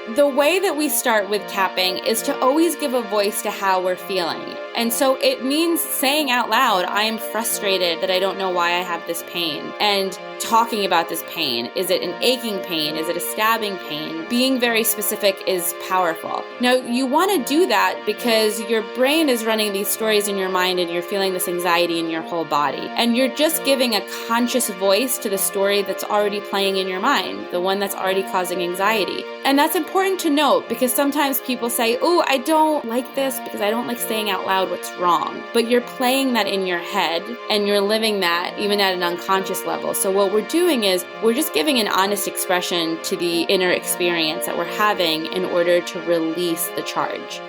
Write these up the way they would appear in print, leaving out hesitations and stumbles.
The way that we start with tapping is to always give a voice to how we're feeling. And so it means saying out loud, I am frustrated that I don't know why I have this pain. And talking about this pain. Is it an aching pain? Is it a stabbing pain? Being very specific is powerful. Now, you want to do that because your brain is running these stories in your mind and you're feeling this anxiety in your whole body. And you're just giving a conscious voice to the story that's already playing in your mind, the one that's already causing anxiety. And that's important to note because sometimes people say, oh, I don't like this because I don't like saying out loud what's wrong. But you're playing that in your head and you're living that even at an unconscious level. So what we're doing is we're just giving an honest expression to the inner experience that we're having in order to release the charge.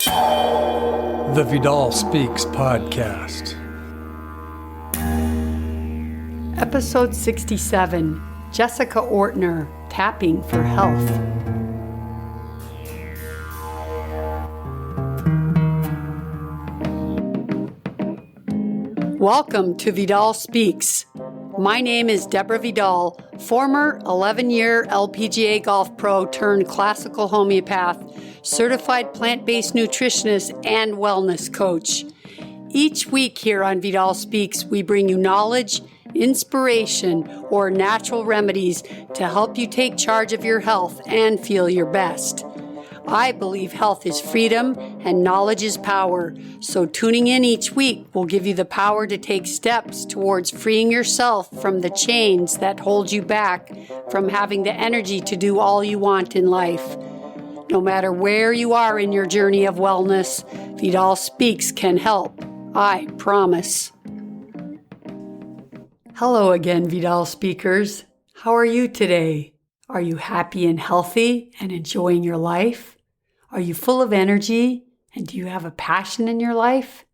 The Vidal Speaks podcast. Episode 67, Jessica Ortner, Tapping for Health. Welcome to Vidal Speaks. My name is Deborah Vidal, former 11-year LPGA golf pro turned classical homeopath, certified plant-based nutritionist, and wellness coach. Each week here on Vidal Speaks, we bring you knowledge, inspiration, or natural remedies to help you take charge of your health and feel your best. I believe health is freedom and knowledge is power, so tuning in each week will give you the power to take steps towards freeing yourself from the chains that hold you back from having the energy to do all you want in life. No matter where you are in your journey of wellness, Vidal Speaks can help. I promise. Hello again, Vidal Speakers. How are you today? Are you happy and healthy and enjoying your life? Are you full of energy and do you have a passion in your life?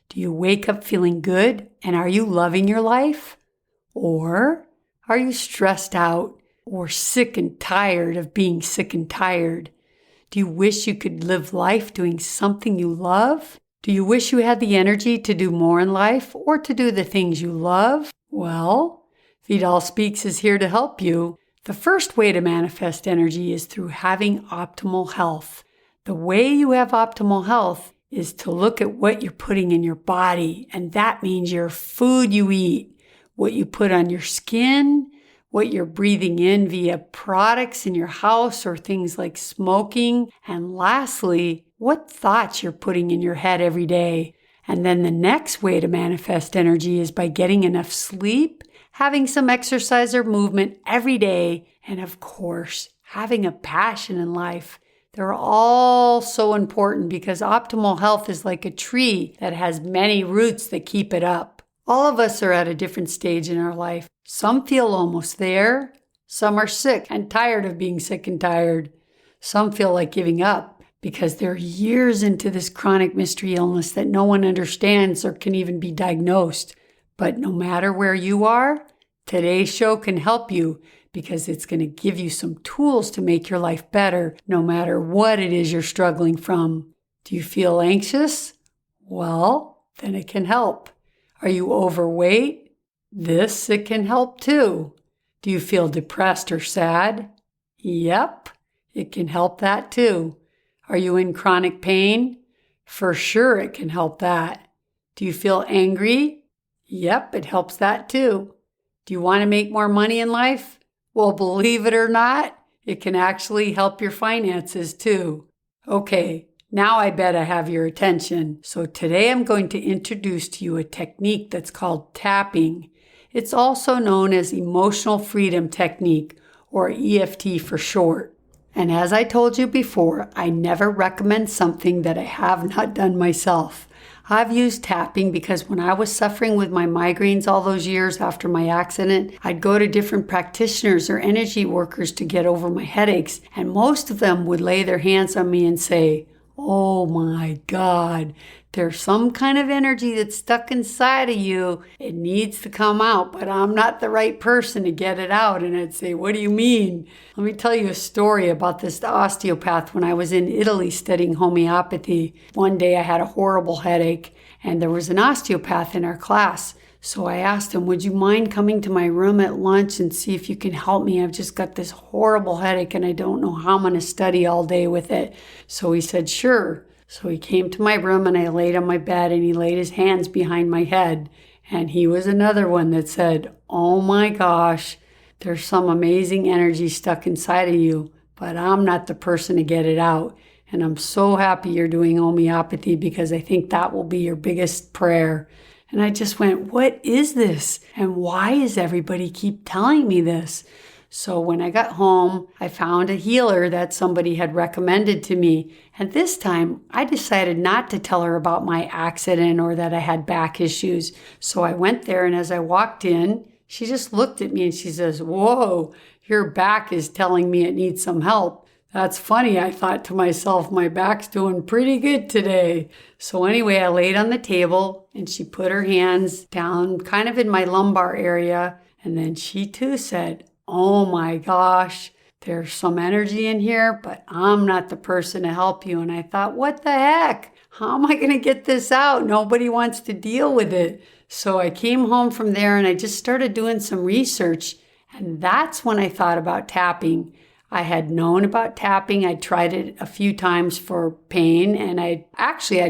Do you wake up feeling good and are you loving your life? Or are you stressed out or sick and tired of being sick and tired? Do you wish you could live life doing something you love? Do you wish you had the energy to do more in life or to do the things you love? Well, Vidal Speaks is here to help you. The first way to manifest energy is through having optimal health. The way you have optimal health is to look at what you're putting in your body, and that means your food you eat, what you put on your skin, what you're breathing in via products in your house or things like smoking, and lastly, what thoughts you're putting in your head every day. And then the next way to manifest energy is by getting enough sleep, having some exercise or movement every day, and of course, having a passion in life. They're all so important because optimal health is like a tree that has many roots that keep it up. All of us are at a different stage in our life. Some feel almost there. Some are sick and tired of being sick and tired. Some feel like giving up because they're years into this chronic mystery illness that no one understands or can even be diagnosed. But no matter where you are, today's show can help you because it's going to give you some tools to make your life better no matter what it is you're struggling from. Do you feel anxious? Well, then it can help. Are you overweight? It can help too. Do you feel depressed or sad? Yep, it can help that too. Are you in chronic pain? For sure it can help that. Do you feel angry? Yep, it helps that too. Do you want to make more money in life? Well, believe it or not, it can actually help your finances too. Okay, now I bet I have your attention. So today I'm going to introduce to you a technique that's called tapping. It's also known as emotional freedom technique, or EFT for short. And as I told you before, I never recommend something that I have not done myself. I've used tapping because when I was suffering with my migraines all those years after my accident, I'd go to different practitioners or energy workers to get over my headaches, and most of them would lay their hands on me and say, "Oh my God, there's some kind of energy that's stuck inside of you. It needs to come out, but I'm not the right person to get it out." And I'd say, "What do you mean?" Let me tell you a story about this osteopath when I was in Italy studying homeopathy. One day I had a horrible headache and there was an osteopath in our class. So I asked him, would you mind coming to my room at lunch and see if you can help me? I've just got this horrible headache and I don't know how I'm going to study all day with it. So he said, sure. So he came to my room and I laid on my bed and he laid his hands behind my head. And he was another one that said, oh my gosh, there's some amazing energy stuck inside of you, but I'm not the person to get it out. And I'm so happy you're doing homeopathy because I think that will be your biggest prayer. And I just went, what is this? And why is everybody keep telling me this? So when I got home, I found a healer that somebody had recommended to me. And this time, I decided not to tell her about my accident or that I had back issues. So I went there, and as I walked in, she just looked at me and she says, whoa, your back is telling me it needs some help. That's funny, I thought to myself, my back's doing pretty good today. So anyway, I laid on the table and she put her hands down kind of in my lumbar area. And then she too said, oh my gosh, there's some energy in here, but I'm not the person to help you. And I thought, what the heck? How am I going to get this out? Nobody wants to deal with it. So I came home from there and I just started doing some research. And that's when I thought about tapping. I had known about tapping. I tried it a few times for pain, and I'd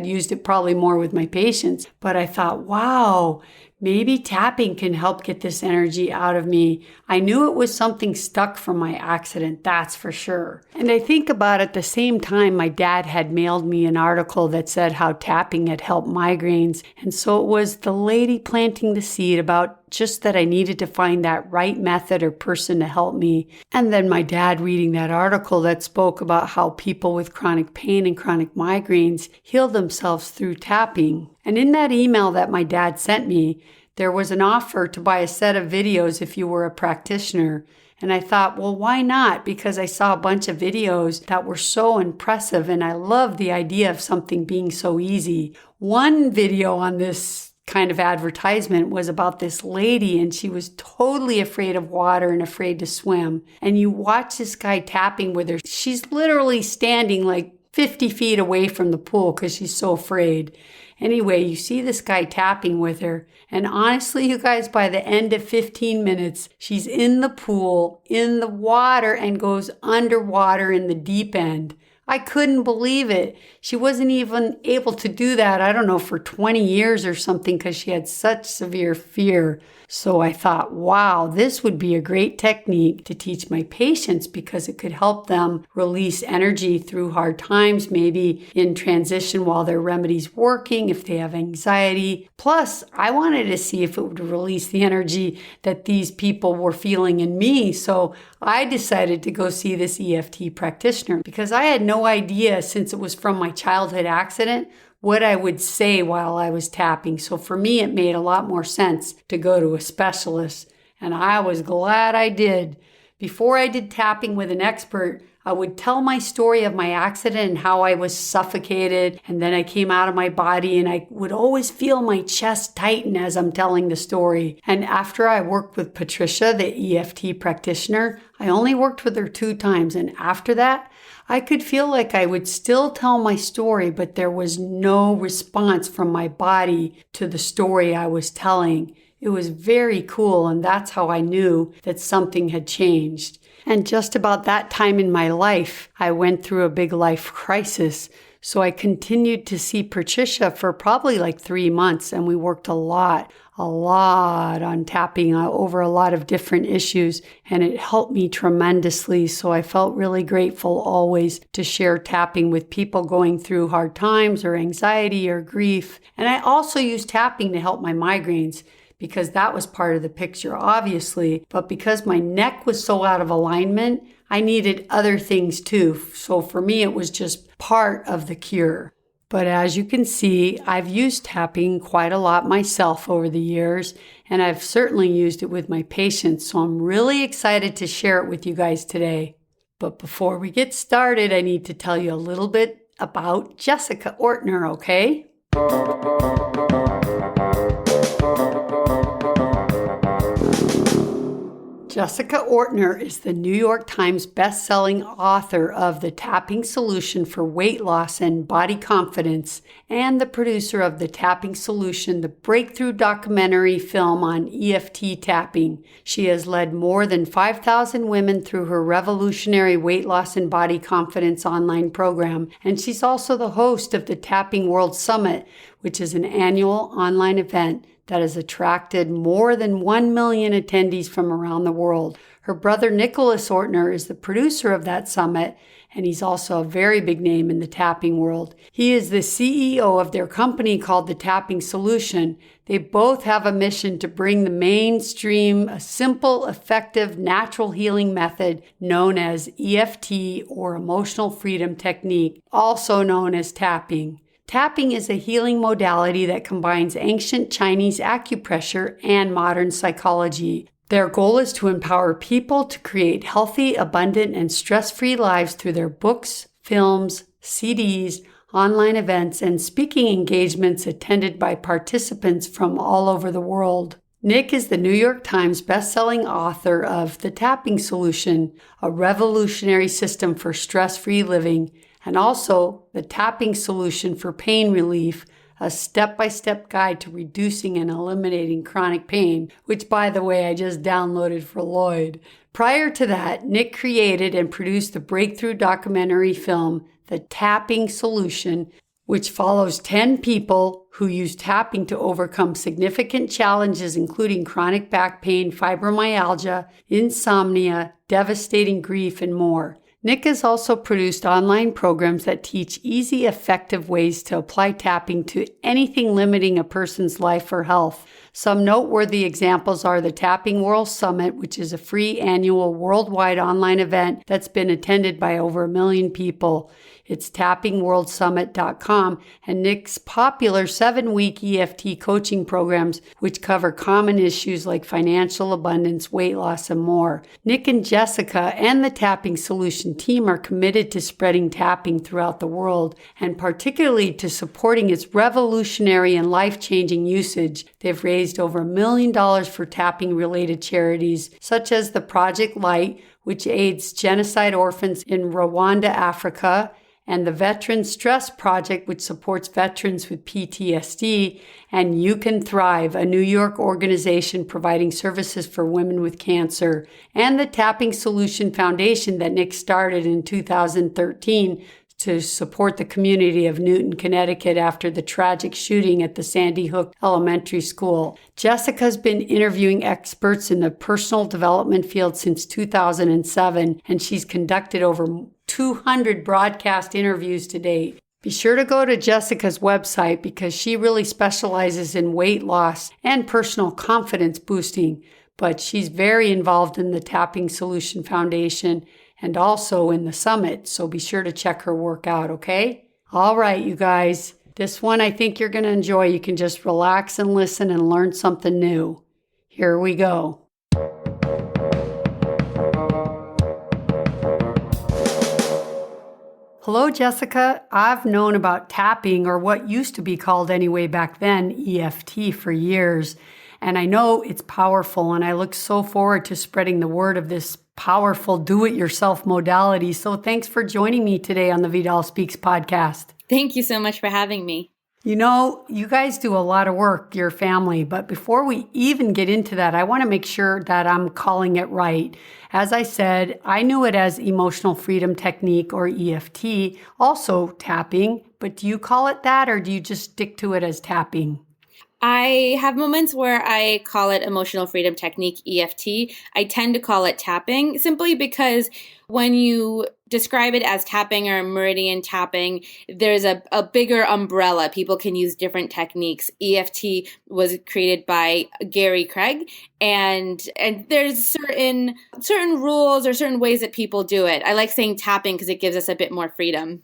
used it probably more with my patients. But I thought, wow, maybe tapping can help get this energy out of me. I knew it was something stuck from my accident, that's for sure. And I think about at the same time, my dad had mailed me an article that said how tapping had helped migraines. And so it was the lady planting the seed about just that I needed to find that right method or person to help me. And then my dad reading that article that spoke about how people with chronic pain and chronic migraines heal themselves through tapping. And in that email that my dad sent me, there was an offer to buy a set of videos if you were a practitioner. And I thought, well, why not? Because I saw a bunch of videos that were so impressive and I love the idea of something being so easy. One video on this kind of advertisement was about this lady and she was totally afraid of water and afraid to swim. And you watch this guy tapping with her. She's literally standing like 50 feet away from the pool because she's so afraid. Anyway, you see this guy tapping with her. And honestly, you guys, by the end of 15 minutes, she's in the pool, in the water, and goes underwater in the deep end. I couldn't believe it. She wasn't even able to do that, I don't know, for 20 years or something because she had such severe fear. So I thought, wow, this would be a great technique to teach my patients because it could help them release energy through hard times, maybe in transition while their remedy's working, if they have anxiety. Plus, I wanted to see if it would release the energy that these people were feeling in me. So I decided to go see this EFT practitioner because I had no idea, since it was from my childhood accident, what I would say while I was tapping. So for me, it made a lot more sense to go to a specialist. And I was glad I did. Before I did tapping with an expert, I would tell my story of my accident and how I was suffocated. And then I came out of my body and I would always feel my chest tighten as I'm telling the story. And after I worked with Patricia, the EFT practitioner, I only worked with her 2 times. And after that, I could feel like I would still tell my story, but there was no response from my body to the story I was telling. It was very cool, and that's how I knew that something had changed. And just about that time in my life, I went through a big life crisis. So I continued to see Patricia for probably like 3 months, and we worked a lot on tapping over a lot of different issues, and it helped me tremendously. So I felt really grateful always to share tapping with people going through hard times or anxiety or grief. And I also used tapping to help my migraines, because that was part of the picture, obviously. But because my neck was so out of alignment, I needed other things too. So for me, it was just part of the cure. But as you can see, I've used tapping quite a lot myself over the years, and I've certainly used it with my patients. So I'm really excited to share it with you guys today. But before we get started, I need to tell you a little bit about Jessica Ortner, okay? Jessica Ortner is the New York Times bestselling author of The Tapping Solution for Weight Loss and Body Confidence and the producer of The Tapping Solution, the breakthrough documentary film on EFT tapping. She has led more than 5,000 women through her revolutionary weight loss and body confidence online program, and she's also the host of the Tapping World Summit, which is an annual online event that has attracted more than 1 million attendees from around the world. Her brother Nicolas Ortner is the producer of that summit, and he's also a very big name in the tapping world. He is the CEO of their company called The Tapping Solution. They both have a mission to bring the mainstream a simple, effective, natural healing method known as EFT, or Emotional Freedom Technique, also known as tapping. Tapping is a healing modality that combines ancient Chinese acupressure and modern psychology. Their goal is to empower people to create healthy, abundant, and stress-free lives through their books, films, CDs, online events, and speaking engagements attended by participants from all over the world. Nick is the New York Times bestselling author of The Tapping Solution, a revolutionary system for stress-free living, and also The Tapping Solution for Pain Relief, a step-by-step guide to reducing and eliminating chronic pain, which, by the way, I just downloaded for Lloyd. Prior to that, Nick created and produced the breakthrough documentary film, The Tapping Solution, which follows 10 people who use tapping to overcome significant challenges, including chronic back pain, fibromyalgia, insomnia, devastating grief, and more. Nick has also produced online programs that teach easy, effective ways to apply tapping to anything limiting a person's life or health. Some noteworthy examples are the Tapping World Summit, which is a free annual worldwide online event that's been attended by over 1 million people. It's tappingworldsummit.com, and Nick's popular 7-week EFT coaching programs, which cover common issues like financial abundance, weight loss, and more. Nick and Jessica and the Tapping Solution team are committed to spreading tapping throughout the world, and particularly to supporting its revolutionary and life-changing usage. They've raised over $1 million for tapping-related charities, such as the Project Light, which aids genocide orphans in Rwanda, Africa, and the Veteran Stress Project, which supports veterans with PTSD, and You Can Thrive, a New York organization providing services for women with cancer, and the Tapping Solution Foundation that Nick started in 2013 to support the community of Newton, Connecticut after the tragic shooting at the Sandy Hook Elementary School. Jessica's been interviewing experts in the personal development field since 2007, and she's conducted over 200 broadcast interviews to date. Be sure to go to Jessica's website because she really specializes in weight loss and personal confidence boosting, but she's very involved in the Tapping Solution Foundation and also in the summit, so be sure to check her work out, okay? All right, you guys. This one I think you're going to enjoy. You can just relax and listen and learn something new. Here we go. Hello, Jessica. I've known about tapping, or what used to be called anyway back then, EFT, for years. And I know it's powerful, and I look so forward to spreading the word of this powerful do-it-yourself modality. So thanks for joining me today on the Vidal Speaks podcast. Thank you so much for having me. You know, you guys do a lot of work, your family, but before we even get into that, I want to make sure that I'm calling it right. As I said, I knew it as Emotional Freedom Technique, or EFT, also tapping, but do you call it that, or do you just stick to it as tapping? I have moments where I call it Emotional Freedom Technique, EFT. I tend to call it tapping simply because when you describe it as tapping or meridian tapping, there's a bigger umbrella. People can use different techniques. EFT was created by Gary Craig, and there's certain rules or certain ways that people do it. I like saying tapping because it gives us a bit more freedom.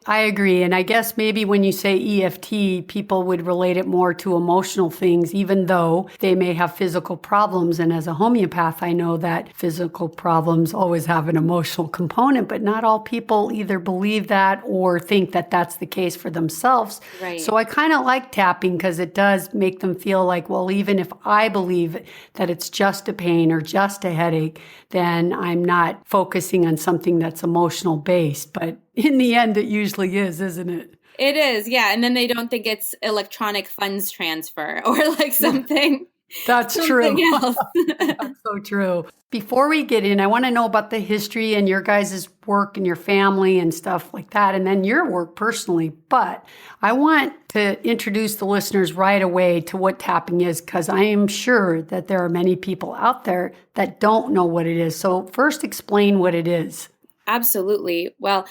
I agree. And I guess maybe when you say EFT, people would relate it more to emotional things, even though they may have physical problems. And as a homeopath, I know that physical problems always have an emotional component, but not all people either believe that or think that that's the case for themselves. Right. So I kind of like tapping because it does make them feel like, well, even if I believe that it's just a pain or just a headache, then I'm not focusing on something that's emotional based. But in the end, it usually is, isn't it? It is, yeah. And then they don't think it's electronic funds transfer or like something. That's something true. else. That's so true. Before we get in, I want to know about the history and your guys' work and your family and stuff like that, and then your work personally. But I want to introduce the listeners right away to what tapping is, because I am sure that there are many people out there that don't know what it is. So first, explain what it is. Absolutely. Well,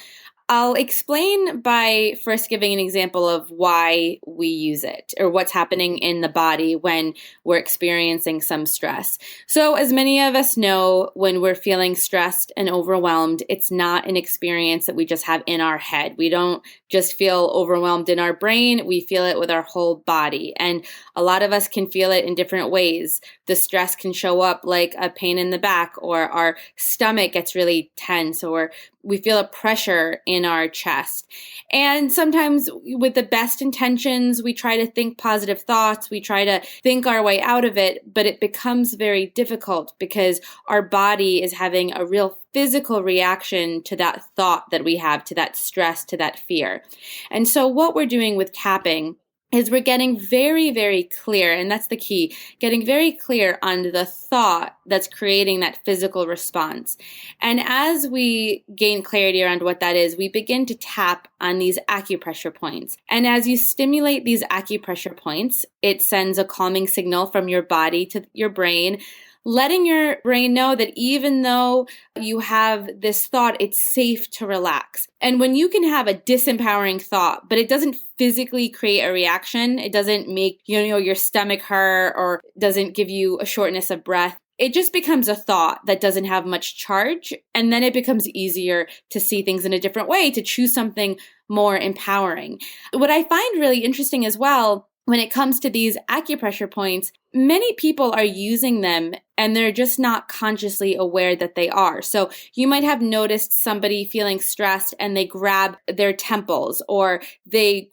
I'll explain by first giving an example of why we use it or what's happening in the body when we're experiencing some stress. So as many of us know, when we're feeling stressed and overwhelmed, it's not an experience that we just have in our head. We don't just feel overwhelmed in our brain, we feel it with our whole body. And a lot of us can feel it in different ways. The stress can show up like a pain in the back, or our stomach gets really tense, or we feel a pressure in our chest. And sometimes with the best intentions, we try to think positive thoughts, we try to think our way out of it, but it becomes very difficult because our body is having a real physical reaction to that thought that we have, to that stress, to that fear. And so what we're doing with tapping is we're getting very, very clear, and that's the key, getting very clear on the thought that's creating that physical response. And as we gain clarity around what that is, we begin to tap on these acupressure points. And as you stimulate these acupressure points, it sends a calming signal from your body to your brain, letting your brain know that even though you have this thought, it's safe to relax. And when you can have a disempowering thought, but it doesn't physically create a reaction, it doesn't make, your stomach hurt or doesn't give you a shortness of breath, it just becomes a thought that doesn't have much charge. And then it becomes easier to see things in a different way, to choose something more empowering. What I find really interesting as well, when it comes to these acupressure points, many people are using them and they're just not consciously aware that they are. So you might have noticed somebody feeling stressed and they grab their temples, or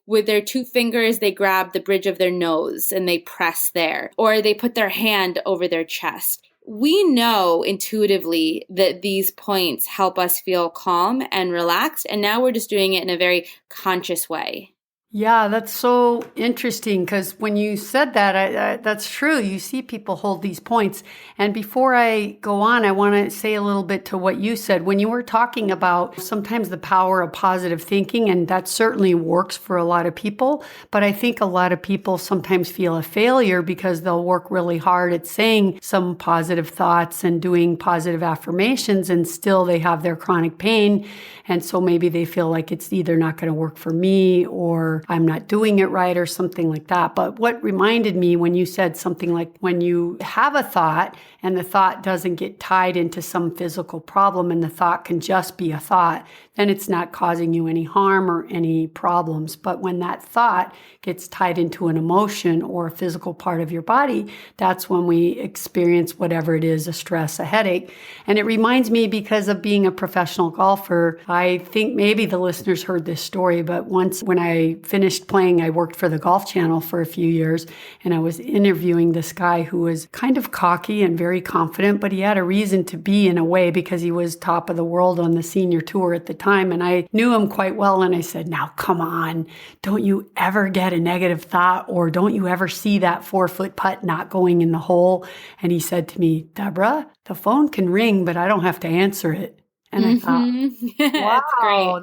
with their two fingers, they grab the bridge of their nose and they press there, or they put their hand over their chest. We know intuitively that these points help us feel calm and relaxed, and now we're just doing it in a very conscious way. Yeah, that's so interesting because when you said that, that's true. You see people hold these points. And before I go on, I want to say a little bit to what you said. When you were talking about sometimes the power of positive thinking, and that certainly works for a lot of people, but I think a lot of people sometimes feel a failure because they'll work really hard at saying some positive thoughts and doing positive affirmations, and still they have their chronic pain. And so maybe they feel like it's either not going to work for me or I'm not doing it right or something like that. But what reminded me when you said something like when you have a thought and the thought doesn't get tied into some physical problem and the thought can just be a thought, then it's not causing you any harm or any problems. But when that thought gets tied into an emotion or a physical part of your body, that's when we experience whatever it is, a stress, a headache. And it reminds me, because of being a professional golfer, I think maybe the listeners heard this story, but once when I finished playing, I worked for the Golf Channel for a few years, and I was interviewing this guy who was kind of cocky and very confident, but he had a reason to be in a way because he was top of the world on the senior tour at the time. And I knew him quite well. And I said, now, come on, don't you ever get a negative thought, or don't you ever see that 4-foot putt not going in the hole? And he said to me, Deborah, the phone can ring, but I don't have to answer it. And I thought, wow,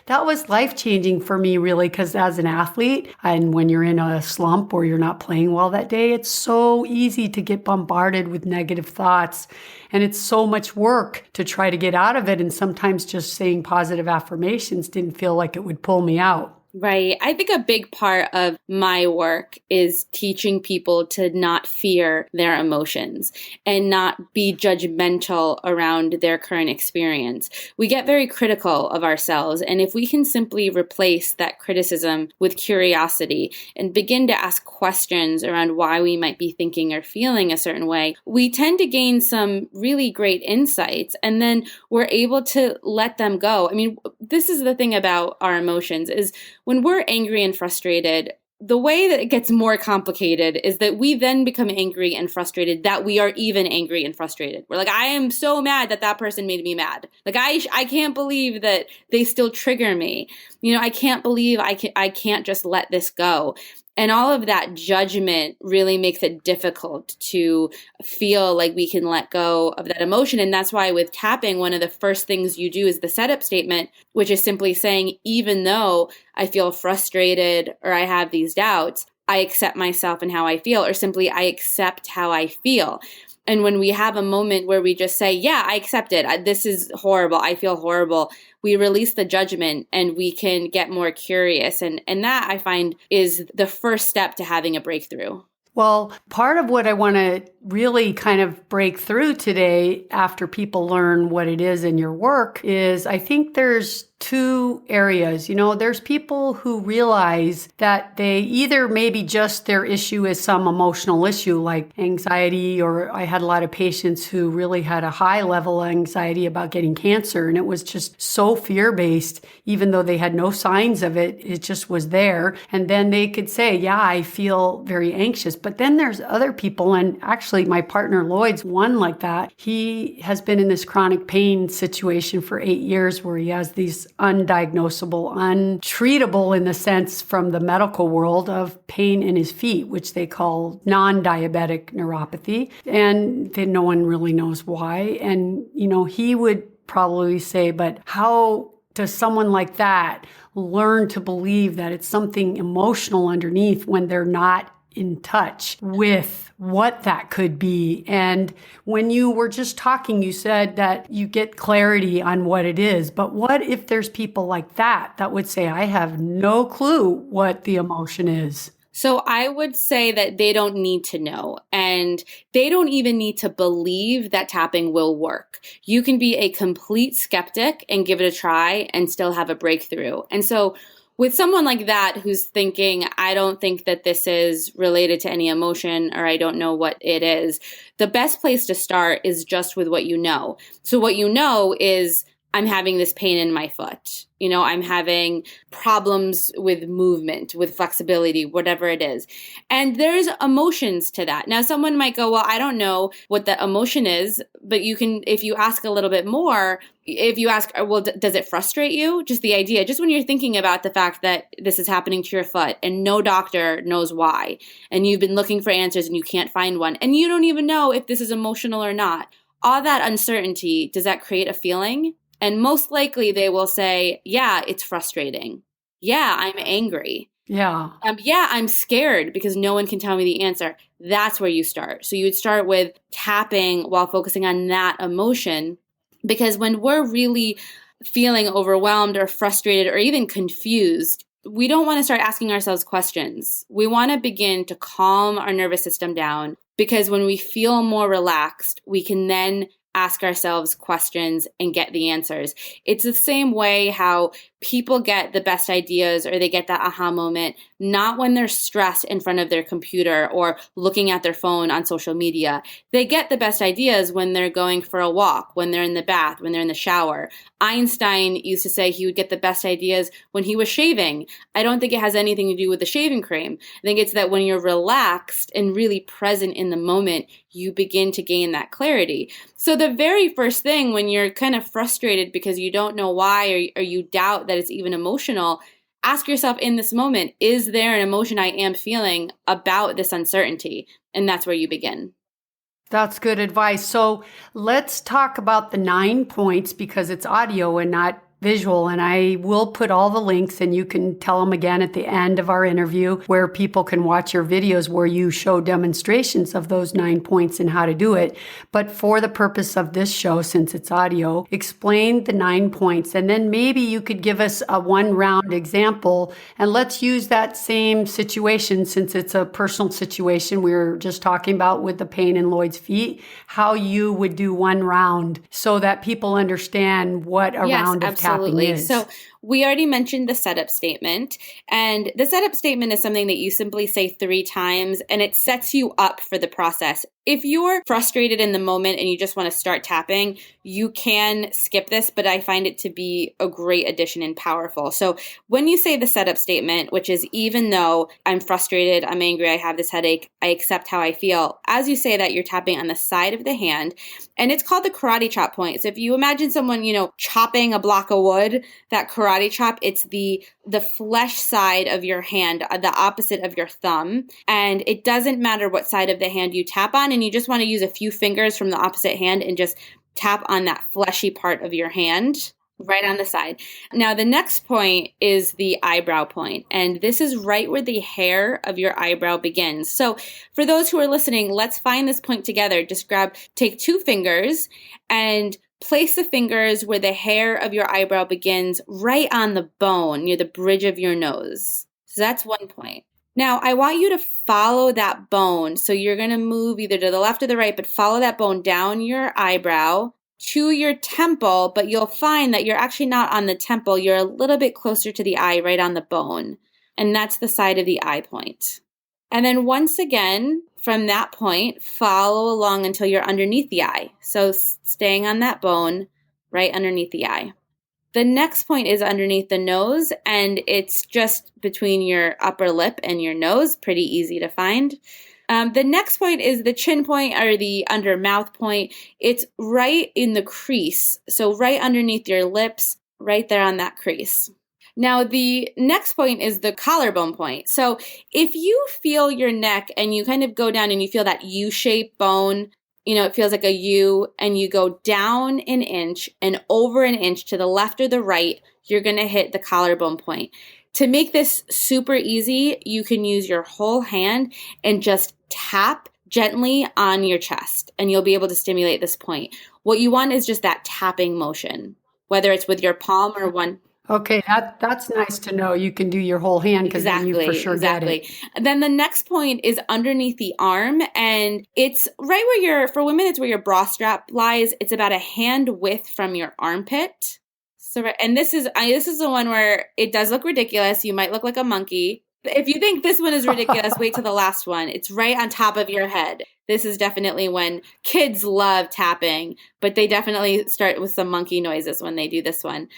that was life-changing for me, really, because as an athlete, and when you're in a slump or you're not playing well that day, it's so easy to get bombarded with negative thoughts. And it's so much work to try to get out of it. And sometimes just saying positive affirmations didn't feel like it would pull me out. Right. I think a big part of my work is teaching people to not fear their emotions and not be judgmental around their current experience. We get very critical of ourselves, and if we can simply replace that criticism with curiosity and begin to ask questions around why we might be thinking or feeling a certain way, we tend to gain some really great insights, and then we're able to let them go. I mean, this is the thing about our emotions is when we're angry and frustrated, the way that it gets more complicated is that we then become angry and frustrated that we are even angry and frustrated. We're like, I am so mad that that person made me mad. Like, I can't believe that they still trigger me. I can't believe I can't just let this go. And all of that judgment really makes it difficult to feel like we can let go of that emotion. And that's why with tapping, one of the first things you do is the setup statement, which is simply saying, even though I feel frustrated or I have these doubts, I accept myself and how I feel, or simply I accept how I feel. And when we have a moment where we just say, yeah, I accept it. This is horrible. I feel horrible. We release the judgment and we can get more curious. And that I find is the first step to having a breakthrough. Well, part of what I want to really kind of break through today after people learn what it is in your work is I think there's two areas. There's people who realize that they either maybe just their issue is some emotional issue like anxiety, or I had a lot of patients who really had a high level of anxiety about getting cancer, and it was just so fear-based, even though they had no signs of it, it just was there. And then they could say, yeah, I feel very anxious. But then there's other people, and actually my partner Lloyd's one like that. He has been in this chronic pain situation for 8 years where he has these undiagnosable, untreatable in the sense from the medical world of pain in his feet, which they call non-diabetic neuropathy. And then no one really knows why. And, he would probably say, but how does someone like that learn to believe that it's something emotional underneath when they're not in touch with what that could be? And when you were just talking, you said that you get clarity on what it is. But what if there's people like that would say, I have no clue what the emotion is? So I would say that they don't need to know, and they don't even need to believe that tapping will work. You can be a complete skeptic and give it a try and still have a breakthrough. And so with someone like that who's thinking, I don't think that this is related to any emotion, or I don't know what it is, the best place to start is just with what you know. So what you know is, I'm having this pain in my foot. I'm having problems with movement, with flexibility, whatever it is. And there's emotions to that. Now, someone might go, well, I don't know what the emotion is, but you can, if you ask a little bit more, if you ask, well, does it frustrate you? Just the idea, just when you're thinking about the fact that this is happening to your foot and no doctor knows why, and you've been looking for answers and you can't find one, and you don't even know if this is emotional or not. All that uncertainty, does that create a feeling? And most likely they will say, yeah, it's frustrating. Yeah, I'm angry. Yeah. Yeah, I'm scared because no one can tell me the answer. That's where you start. So you would start with tapping while focusing on that emotion, because when we're really feeling overwhelmed or frustrated or even confused, we don't want to start asking ourselves questions. We want to begin to calm our nervous system down, because when we feel more relaxed, we can then ask ourselves questions and get the answers. It's the same way how people get the best ideas or they get that aha moment, not when they're stressed in front of their computer or looking at their phone on social media. They get the best ideas when they're going for a walk, when they're in the bath, when they're in the shower. Einstein used to say he would get the best ideas when he was shaving. I don't think it has anything to do with the shaving cream. I think it's that when you're relaxed and really present in the moment, you begin to gain that clarity. So the very first thing when you're kind of frustrated because you don't know why, or you doubt that it's even emotional, ask yourself in this moment, is there an emotion I am feeling about this uncertainty? And that's where you begin. That's good advice. So let's talk about the 9 points, because it's audio and not visual, and I will put all the links, and you can tell them again at the end of our interview where people can watch your videos where you show demonstrations of those 9 points and how to do it. But for the purpose of this show, since it's audio, explain the 9 points, and then maybe you could give us a 1-round example, and let's use that same situation since it's a personal situation we were just talking about with the pain in Lloyd's feet, how you would do 1 round so that people understand what a round of tapping is. So we already mentioned the setup statement, and the setup statement is something that you simply say 3 times, and it sets you up for the process. If you're frustrated in the moment and you just want to start tapping, you can skip this, but I find it to be a great addition and powerful. So when you say the setup statement, which is even though I'm frustrated, I'm angry, I have this headache, I accept how I feel. As you say that, you're tapping on the side of the hand, and it's called the karate chop point. So if you imagine someone, chopping a block of wood, that karate chop, it's the flesh side of your hand, the opposite of your thumb. And it doesn't matter what side of the hand you tap on, and you just want to use a few fingers from the opposite hand and just tap on that fleshy part of your hand right on the side. Now, the next point is the eyebrow point, and this is right where the hair of your eyebrow begins. So for those who are listening, let's find this point together. Just take 2 fingers and place the fingers where the hair of your eyebrow begins, right on the bone near the bridge of your nose. So that's 1 point. Now, I want you to follow that bone. So you're going to move either to the left or the right, but follow that bone down your eyebrow to your temple, but you'll find that you're actually not on the temple. You're a little bit closer to the eye, right on the bone. And that's the side of the eye point. And then once again, from that point, follow along until you're underneath the eye. So staying on that bone right underneath the eye. The next point is underneath the nose, and it's just between your upper lip and your nose. Pretty easy to find. The next point is the chin point, or the under mouth point. It's right in the crease. So right underneath your lips, right there on that crease. Now, the next point is the collarbone point. So if you feel your neck and you kind of go down and you feel that U-shaped bone, it feels like a U, and you go down 1 inch and over 1 inch to the left or the right, you're going to hit the collarbone point. To make this super easy, you can use your whole hand and just tap gently on your chest, and you'll be able to stimulate this point. What you want is just that tapping motion, whether it's with your palm or one. Okay, that's nice to know. You can do your whole hand because then you for sure get it. Then the next point is underneath the arm, and it's right where for women, it's where your bra strap lies. It's about a hand width from your armpit. So, and this is the one where it does look ridiculous. You might look like a monkey. If you think this one is ridiculous, wait till the last one. It's right on top of your head. This is definitely when kids love tapping, but they definitely start with some monkey noises when they do this one.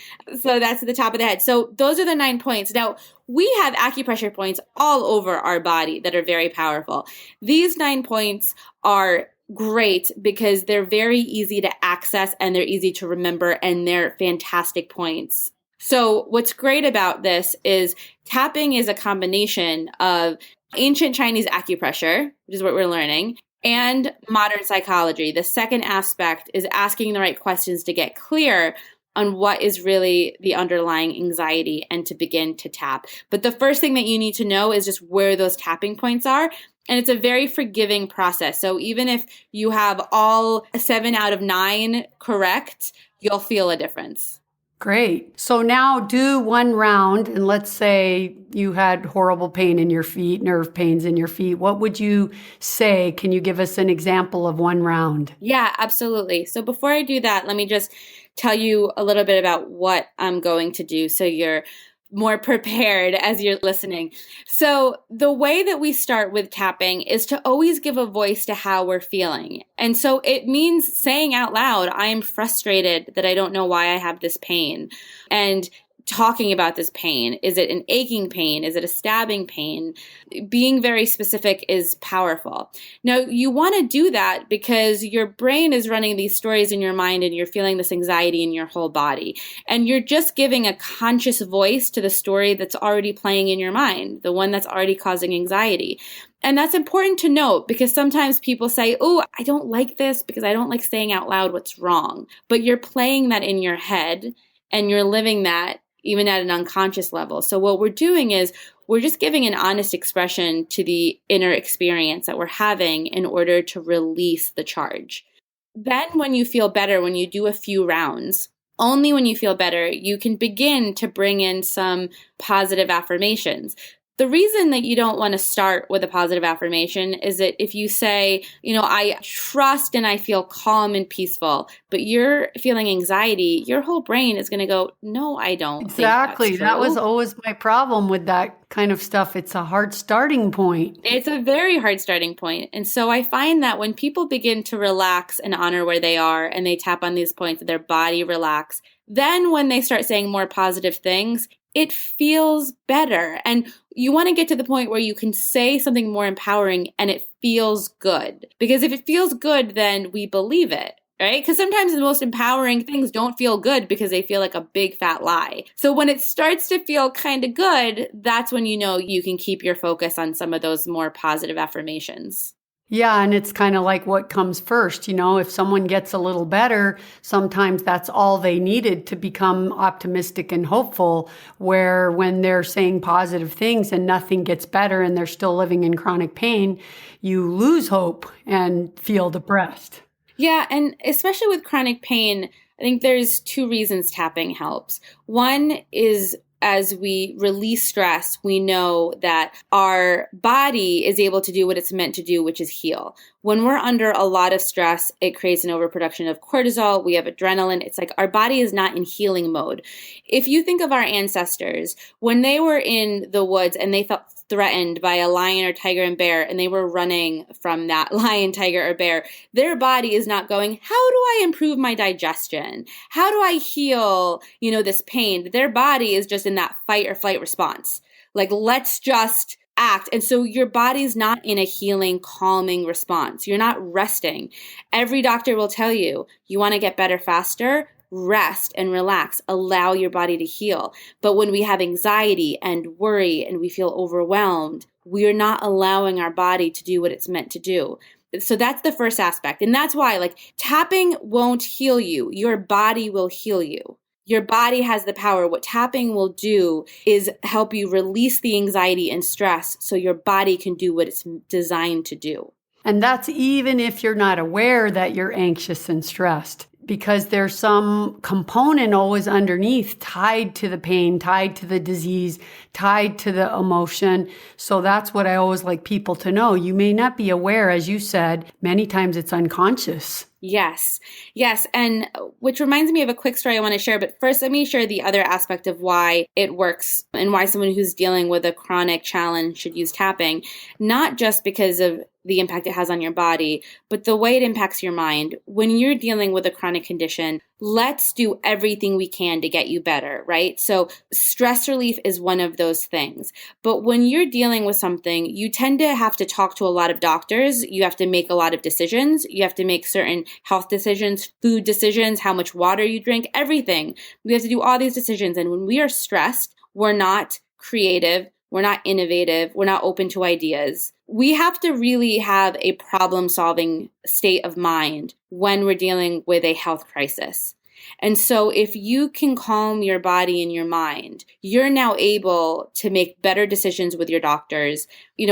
So that's at the top of the head. So those are the 9 points. Now, we have acupressure points all over our body that are very powerful. These 9 points are great because they're very easy to access and they're easy to remember, and they're fantastic points. So what's great about this is tapping is a combination of ancient Chinese acupressure, which is what we're learning, and modern psychology. The second aspect is asking the right questions to get clear on what is really the underlying anxiety and to begin to tap. But the first thing that you need to know is just where those tapping points are. And it's a very forgiving process. So even if you have all 7 out of 9 correct, you'll feel a difference. Great. So now do 1 round, and let's say you had horrible pain in your feet, nerve pains in your feet. What would you say? Can you give us an example of 1 round? Yeah, absolutely. So before I do that, let me just tell you a little bit about what I'm going to do so you're more prepared as you're listening. So the way that we start with tapping is to always give a voice to how we're feeling. And so it means saying out loud, I am frustrated that I don't know why I have this pain. And talking about this pain. Is it an aching pain? Is it a stabbing pain? Being very specific is powerful. Now, you want to do that because your brain is running these stories in your mind and you're feeling this anxiety in your whole body. And you're just giving a conscious voice to the story that's already playing in your mind, the one that's already causing anxiety. And that's important to note because sometimes people say, oh, I don't like this because I don't like saying out loud what's wrong. But you're playing that in your head. and you're living that even at an unconscious level. So what we're doing is we're just giving an honest expression to the inner experience that we're having in order to release the charge. Then when you feel better, when you do a few rounds, only when you feel better, you can begin to bring in some positive affirmations. The reason that you don't want to start with a positive affirmation is that if you say, I trust and I feel calm and peaceful, but you're feeling anxiety, your whole brain is going to go, no, I don't think that's Exactly. true. That was always my problem with that kind of stuff. It's a hard starting point. It's a very hard starting point. And so I find that when people begin to relax and honor where they are and they tap on these points, their body relax, then when they start saying more positive things, it feels better. And you want to get to the point where you can say something more empowering and it feels good. Because if it feels good, then we believe it. Right? Because sometimes the most empowering things don't feel good because they feel like a big fat lie. So when it starts to feel kind of good, that's when you know you can keep your focus on some of those more positive affirmations. Yeah, and it's kind of like what comes first. If someone gets a little better, sometimes that's all they needed to become optimistic and hopeful, where when they're saying positive things and nothing gets better and they're still living in chronic pain, you lose hope and feel depressed. Yeah, and especially with chronic pain, I think there's two reasons tapping helps. One is as we release stress, we know that our body is able to do what it's meant to do, which is heal. When we're under a lot of stress, it creates an overproduction of cortisol. We have adrenaline. It's like our body is not in healing mode. If you think of our ancestors, when they were in the woods and they felt threatened by a lion or tiger and bear, and they were running from that lion, tiger, or bear, their body is not going, how do I improve my digestion? How do I heal, this pain? Their body is just in that fight or flight response. Like, let's just act. And so your body's not in a healing, calming response. You're not resting. Every doctor will tell you, you want to get better faster? Rest and relax, allow your body to heal. But when we have anxiety and worry and we feel overwhelmed, we're not allowing our body to do what it's meant to do. So that's the first aspect. And that's why tapping won't heal you. Your body will heal you. Your body has the power. What tapping will do is help you release the anxiety and stress so your body can do what it's designed to do. And that's even if you're not aware that you're anxious and stressed, because there's some component always underneath tied to the pain, tied to the disease, tied to the emotion. So that's what I always like people to know. You may not be aware, as you said, many times it's unconscious. Yes. And which reminds me of a quick story I want to share. But first, let me share the other aspect of why it works and why someone who's dealing with a chronic challenge should use tapping, not just because of the impact it has on your body, but the way it impacts your mind. When you're dealing with a chronic condition, let's do everything we can to get you better, right? So stress relief is one of those things. But when you're dealing with something, you tend to have to talk to a lot of doctors. You have to make a lot of decisions. You have to make certain health decisions, food decisions, how much water you drink, everything. We have to do all these decisions. And when we are stressed, we're not creative. We're not innovative. We're not open to ideas. We have to really have a problem-solving state of mind when we're dealing with a health crisis. And so if you can calm your body and your mind, you're now able to make better decisions with your doctors,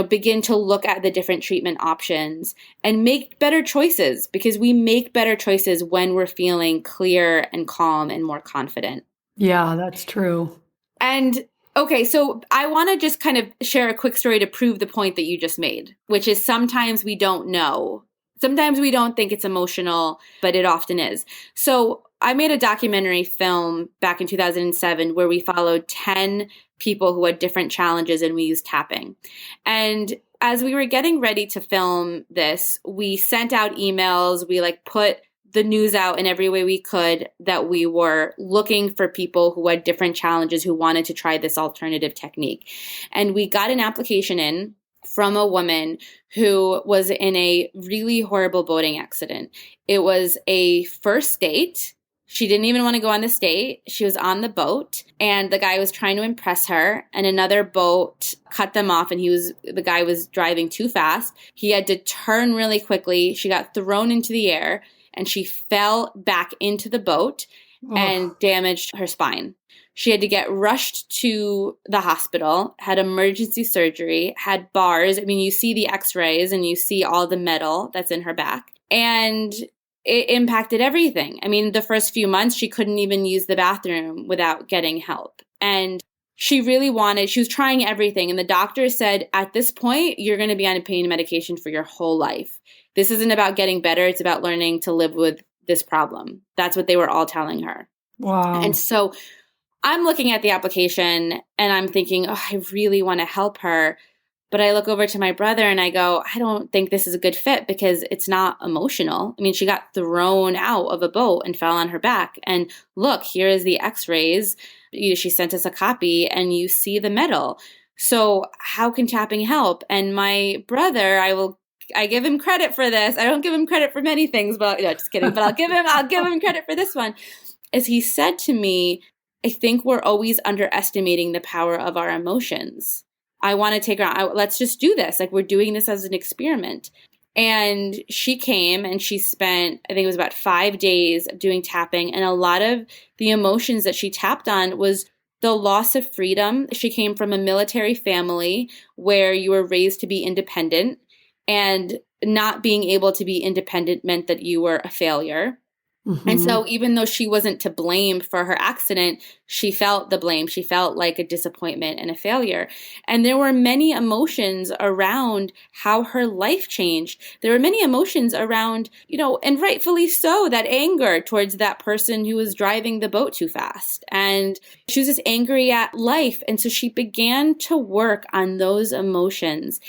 begin to look at the different treatment options and make better choices, because we make better choices when we're feeling clear and calm and more confident. Yeah, that's true. And okay, so I want to just kind of share a quick story to prove the point that you just made, which is sometimes we don't know. Sometimes we don't think it's emotional, but it often is. So I made a documentary film back in 2007 where we followed 10 people who had different challenges and we used tapping. And as we were getting ready to film this, we sent out emails, we put the news out in every way we could that we were looking for people who had different challenges who wanted to try this alternative technique. And we got an application in from a woman who was in a really horrible boating accident. It was a first date. She didn't even want to go on this date. She was on the boat and the guy was trying to impress her, and another boat cut them off, and the guy was driving too fast. He had to turn really quickly. She got thrown into the air and she fell back into the boat. and damaged her spine. She had to get rushed to the hospital, had emergency surgery, had bars. I mean, you see the x-rays and you see all the metal that's in her back. And it impacted everything. I mean, the first few months, she couldn't even use the bathroom without getting help. And she was trying everything. And the doctor said, at this point, you're going to be on a pain medication for your whole life. This isn't about getting better. It's about learning to live with this problem. That's what they were all telling her. Wow. And so I'm looking at the application and I'm thinking, oh, I really want to help her. But I look over to my brother and I go, I don't think this is a good fit because it's not emotional. I mean, she got thrown out of a boat and fell on her back. And look, here is the x-rays. She sent us a copy and you see the metal. So how can tapping help? And my brother, I give him credit for this. I don't give him credit for many things, but no, just kidding. But I'll give him credit for this one. As he said to me, I think we're always underestimating the power of our emotions. I want to take her out. Let's just do this. Like, we're doing this as an experiment. And she came and she spent, I think it was about 5 days of doing tapping. And a lot of the emotions that she tapped on was the loss of freedom. She came from a military family where you were raised to be independent, and not being able to be independent meant that you were a failure. Mm-hmm. And so even though she wasn't to blame for her accident, she felt the blame. She felt like a disappointment and a failure. And there were many emotions around how her life changed. There were many emotions around, and rightfully so, that anger towards that person who was driving the boat too fast. And she was just angry at life. And so she began to work on those emotions.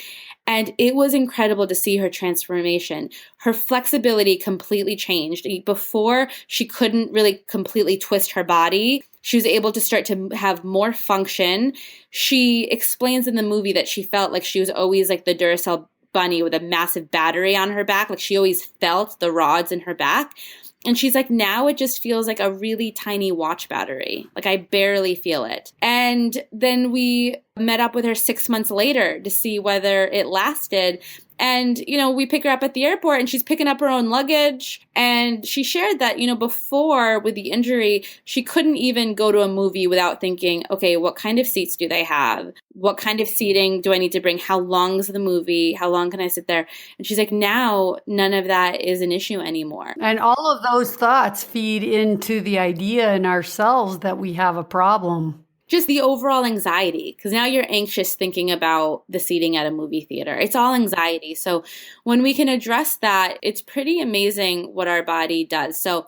And it was incredible to see her transformation. Her flexibility completely changed. Before, she couldn't really completely twist her body. She was able to start to have more function. She explains in the movie that she felt like she was always like the Duracell bunny with a massive battery on her back. Like, she always felt the rods in her back. And she's like, now it just feels like a really tiny watch battery. Like, I barely feel it. And then we met up with her 6 months later to see whether it lasted. And, we pick her up at the airport and she's picking up her own luggage. And she shared that, before with the injury, she couldn't even go to a movie without thinking, okay, what kind of seats do they have? What kind of seating do I need to bring? How long is the movie? How long can I sit there? And she's like, now none of that is an issue anymore. And all of those thoughts feed into the idea in ourselves that we have a problem. Just the overall anxiety, because now you're anxious thinking about the seating at a movie theater. It's all anxiety. So when we can address that, it's pretty amazing what our body does. So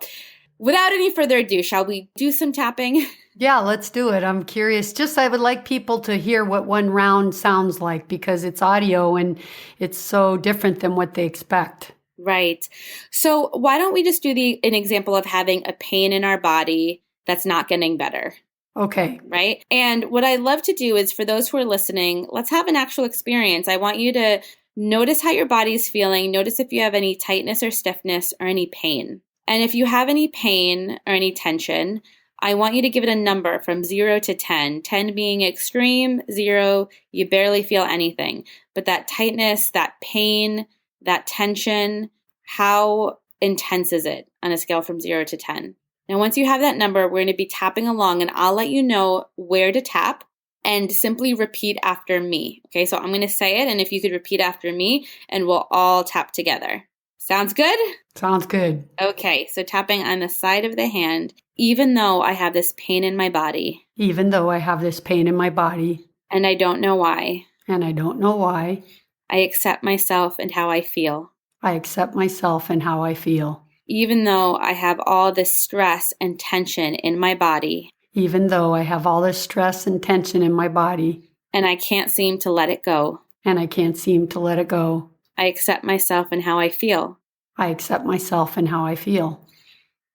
without any further ado, shall we do some tapping? Yeah, let's do it. I'm curious. I would like people to hear what one round sounds like, because it's audio and it's so different than what they expect. Right. So why don't we just do an example of having a pain in our body that's not getting better? Okay. Right. And what I love to do is, for those who are listening, let's have an actual experience. I want you to notice how your body's feeling. Notice if you have any tightness or stiffness or any pain. And if you have any pain or any tension, I want you to give it a number from 0 to 10. 10 being extreme, 0, you barely feel anything. But that tightness, that pain, that tension, how intense is it on a scale from 0 to 10? Now, once you have that number, we're going to be tapping along, and I'll let you know where to tap, and simply repeat after me. Okay, so I'm going to say it, and if you could repeat after me, and we'll all tap together. Sounds good? Sounds good. Okay, so tapping on the side of the hand. Even though I have this pain in my body. Even though I have this pain in my body. And I don't know why. And I don't know why. I accept myself and how I feel. I accept myself and how I feel. Even though I have all this stress and tension in my body. Even though I have all this stress and tension in my body. And I can't seem to let it go. And I can't seem to let it go. I accept myself and how I feel. I accept myself and how I feel.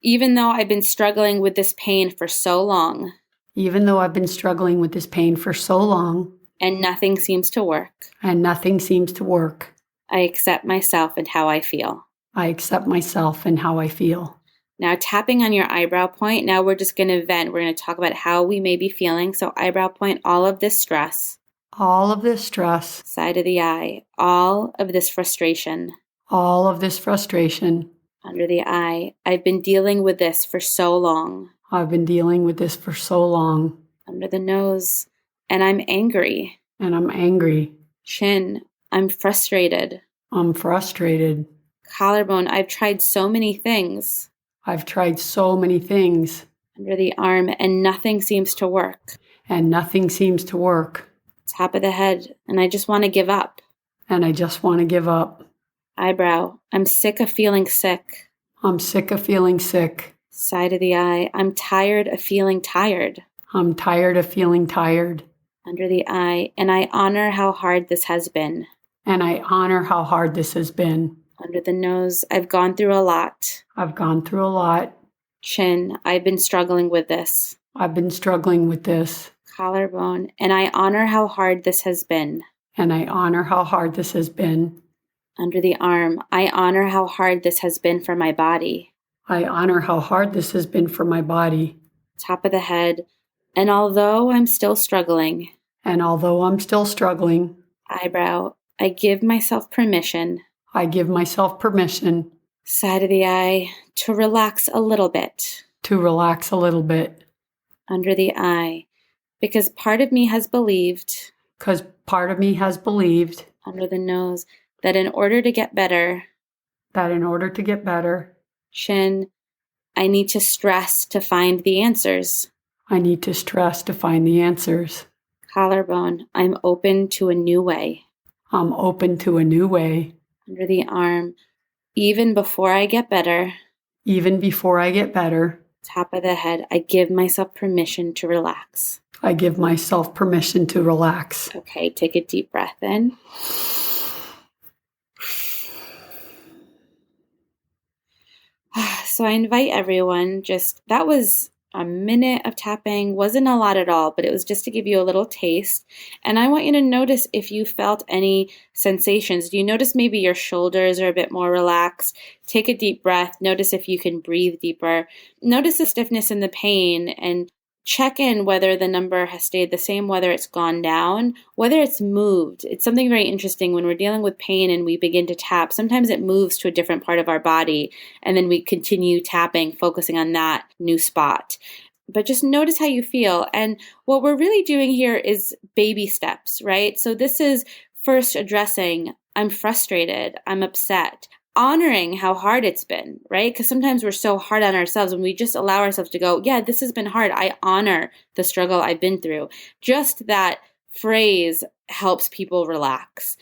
Even though I've been struggling with this pain for so long. Even though I've been struggling with this pain for so long. And nothing seems to work. And nothing seems to work. I accept myself and how I feel. I accept myself and how I feel. Now, tapping on your eyebrow point, now we're just going to vent. We're going to talk about how we may be feeling. So eyebrow point, all of this stress. All of this stress. Side of the eye. All of this frustration. All of this frustration. Under the eye. I've been dealing with this for so long. I've been dealing with this for so long. Under the nose, and I'm angry. And I'm angry. Chin, I'm frustrated. I'm frustrated. Collarbone, I've tried so many things. I've tried so many things. Under the arm, and nothing seems to work. And nothing seems to work. Top of the head, and I just want to give up. And I just want to give up. Eyebrow, I'm sick of feeling sick. I'm sick of feeling sick. Side of the eye, I'm tired of feeling tired. I'm tired of feeling tired. Under the eye, and I honor how hard this has been. And I honor how hard this has been. Under the nose, I've gone through a lot. I've gone through a lot. Chin, I've been struggling with this. I've been struggling with this. Collarbone, and I honor how hard this has been. And I honor how hard this has been. Under the arm, I honor how hard this has been for my body. I honor how hard this has been for my body. Top of the head, and although I'm still struggling. And although I'm still struggling. Eyebrow, I give myself permission. I give myself permission. Side of the eye, to relax a little bit. To relax a little bit. Under the eye, because part of me has believed. Because part of me has believed. Under the nose, that in order to get better. That in order to get better. Chin, I need to stress to find the answers. I need to stress to find the answers. Collarbone, I'm open to a new way. I'm open to a new way. Under the arm, even before I get better. Even before I get better. Top of the head, I give myself permission to relax. I give myself permission to relax. Okay, take a deep breath in. So I invite everyone, that was a minute of tapping, wasn't a lot at all, but it was just to give you a little taste. And I want you to notice if you felt any sensations. Do you notice maybe your shoulders are a bit more relaxed? Take a deep breath. Notice if you can breathe deeper. Notice the stiffness and the pain, and check in whether the number has stayed the same, whether it's gone down, whether it's moved. It's something very interesting when we're dealing with pain and we begin to tap. Sometimes it moves to a different part of our body, and then we continue tapping, focusing on that new spot. But just notice how you feel. And what we're really doing here is baby steps, right? So this is first addressing, I'm frustrated, I'm upset. Honoring how hard it's been, right? Because sometimes we're so hard on ourselves when we just allow ourselves to go, yeah, this has been hard. I honor the struggle I've been through. Just that phrase helps people relax.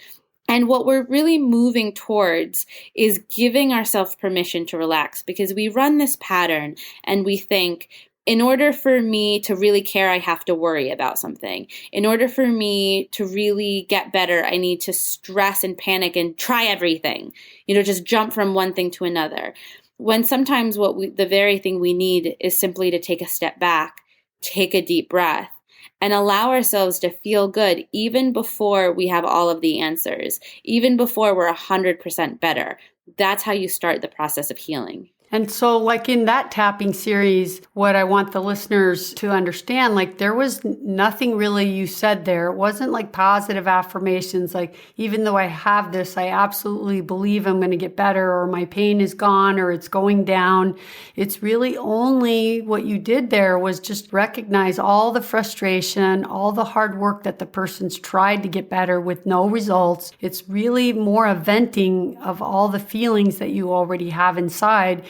And what we're really moving towards is giving ourselves permission to relax, because we run this pattern and we think, in order for me to really care, I have to worry about something. In order for me to really get better, I need to stress and panic and try everything, just jump from one thing to another. When sometimes the very thing we need is simply to take a step back, take a deep breath, and allow ourselves to feel good even before we have all of the answers, even before we're 100% better. That's how you start the process of healing. And so like in that tapping series, what I want the listeners to understand, like there was nothing really you said there. It wasn't like positive affirmations, like even though I have this, I absolutely believe I'm going to get better, or my pain is gone, or it's going down. It's really only what you did there was just recognize all the frustration, all the hard work that the person's tried to get better with no results. It's really more a venting of all the feelings that you already have inside.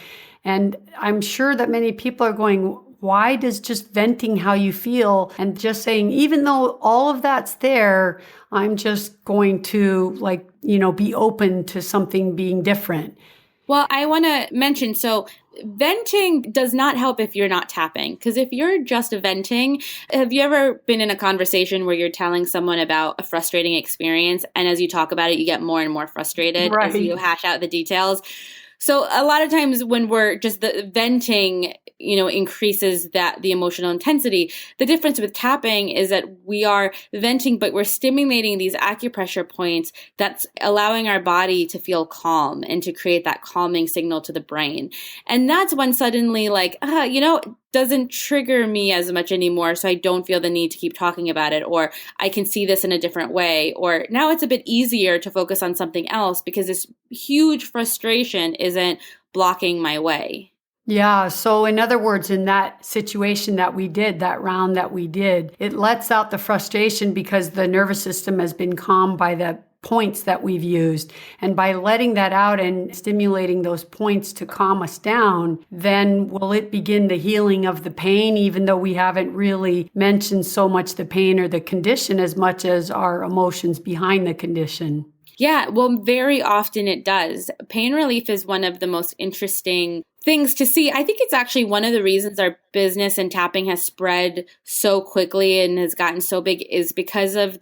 And I'm sure that many people are going, why does just venting how you feel and just saying, even though all of that's there, I'm just going to be open to something being different? Well, I want to mention, so venting does not help if you're not tapping, because if you're just venting, have you ever been in a conversation where you're telling someone about a frustrating experience, and as you talk about it, you get more and more frustrated Right. as you hash out the details? So a lot of times when we're just the venting, increases the emotional intensity. The difference with tapping is that we are venting, but we're stimulating these acupressure points that's allowing our body to feel calm and to create that calming signal to the brain. And that's when suddenly doesn't trigger me as much anymore, so I don't feel the need to keep talking about it, or I can see this in a different way, or now it's a bit easier to focus on something else because this huge frustration isn't blocking my way. Yeah. So in other words, in that situation that we did, that round that we did, it lets out the frustration because the nervous system has been calmed by the points that we've used. And by letting that out and stimulating those points to calm us down, then will it begin the healing of the pain, even though we haven't really mentioned so much the pain or the condition as much as our emotions behind the condition? Yeah, well, very often it does. Pain relief is one of the most interesting things to see. I think it's actually one of the reasons our business and tapping has spread so quickly and has gotten so big is because of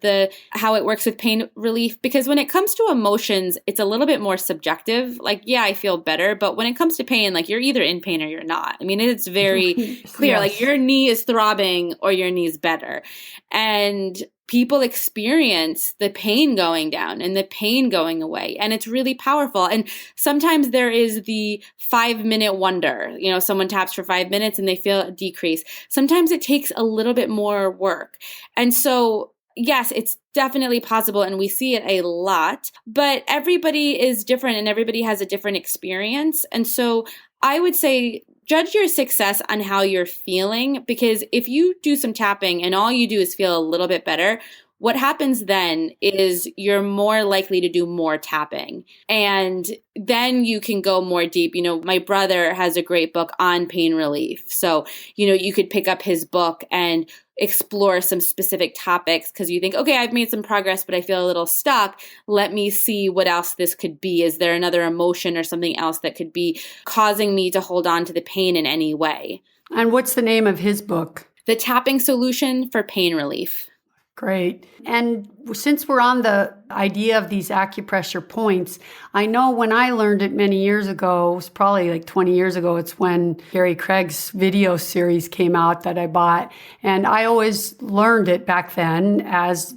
how it works with pain relief. Because when it comes to emotions, it's a little bit more subjective. Like, yeah, I feel better. But when it comes to pain, like you're either in pain or you're not. I mean, it's very clear. Yes. Like your knee is throbbing or your knee's better. And people experience the pain going down and the pain going away. And it's really powerful. And sometimes there is the 5-minute wonder. Someone taps for 5 minutes and they feel a decrease. Sometimes it takes a little bit more work. And so, yes, it's definitely possible. And we see it a lot. But everybody is different and everybody has a different experience. And so I would say, judge your success on how you're feeling, because if you do some tapping and all you do is feel a little bit better, what happens then is you're more likely to do more tapping. And then you can go more deep. My brother has a great book on pain relief. So, you could pick up his book and explore some specific topics because you think, okay, I've made some progress, but I feel a little stuck. Let me see what else this could be. Is there another emotion or something else that could be causing me to hold on to the pain in any way? And what's the name of his book? The Tapping Solution for Pain Relief. Great. And since we're on the idea of these acupressure points, I know when I learned it many years ago, it was probably like 20 years ago, it's when Gary Craig's video series came out that I bought. And I always learned it back then as,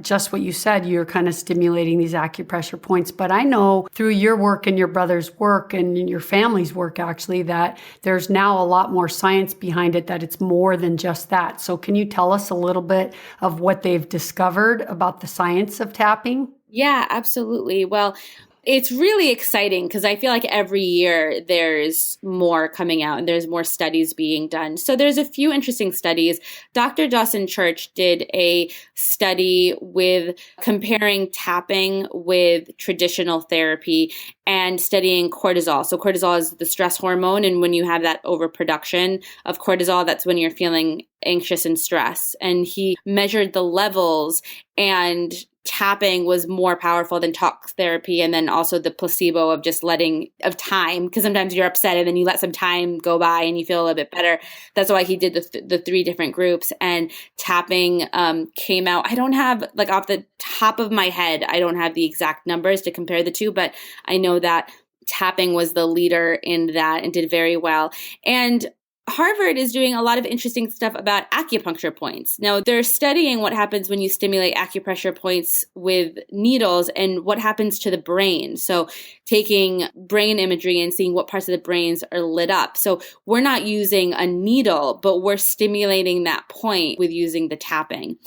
just what you said, you're kind of stimulating these acupressure points. But I know through your work and your brother's work and your family's work, actually, that there's now a lot more science behind it, that it's more than just that. So can you tell us a little bit of what they've discovered about the science of tapping? Yeah, absolutely. Well, it's really exciting because I feel like every year there's more coming out and there's more studies being done. So there's a few interesting studies. Dr. Dawson Church did a study with comparing tapping with traditional therapy and studying cortisol. So cortisol is the stress hormone. And when you have that overproduction of cortisol, that's when you're feeling anxious and stress. And he measured the levels, and tapping was more powerful than talk therapy, and then also the placebo of just of time, because sometimes you're upset and then you let some time go by and you feel a little bit better. That's why he did the 3 different groups, and tapping came out. I don't have, like, off the top of my head, I don't have the exact numbers to compare the two, but I know that tapping was the leader in that and did very well. And Harvard is doing a lot of interesting stuff about acupuncture points. Now, they're studying what happens when you stimulate acupressure points with needles and what happens to the brain. So taking brain imagery and seeing what parts of the brains are lit up. So we're not using a needle, but we're stimulating that point with using the tapping.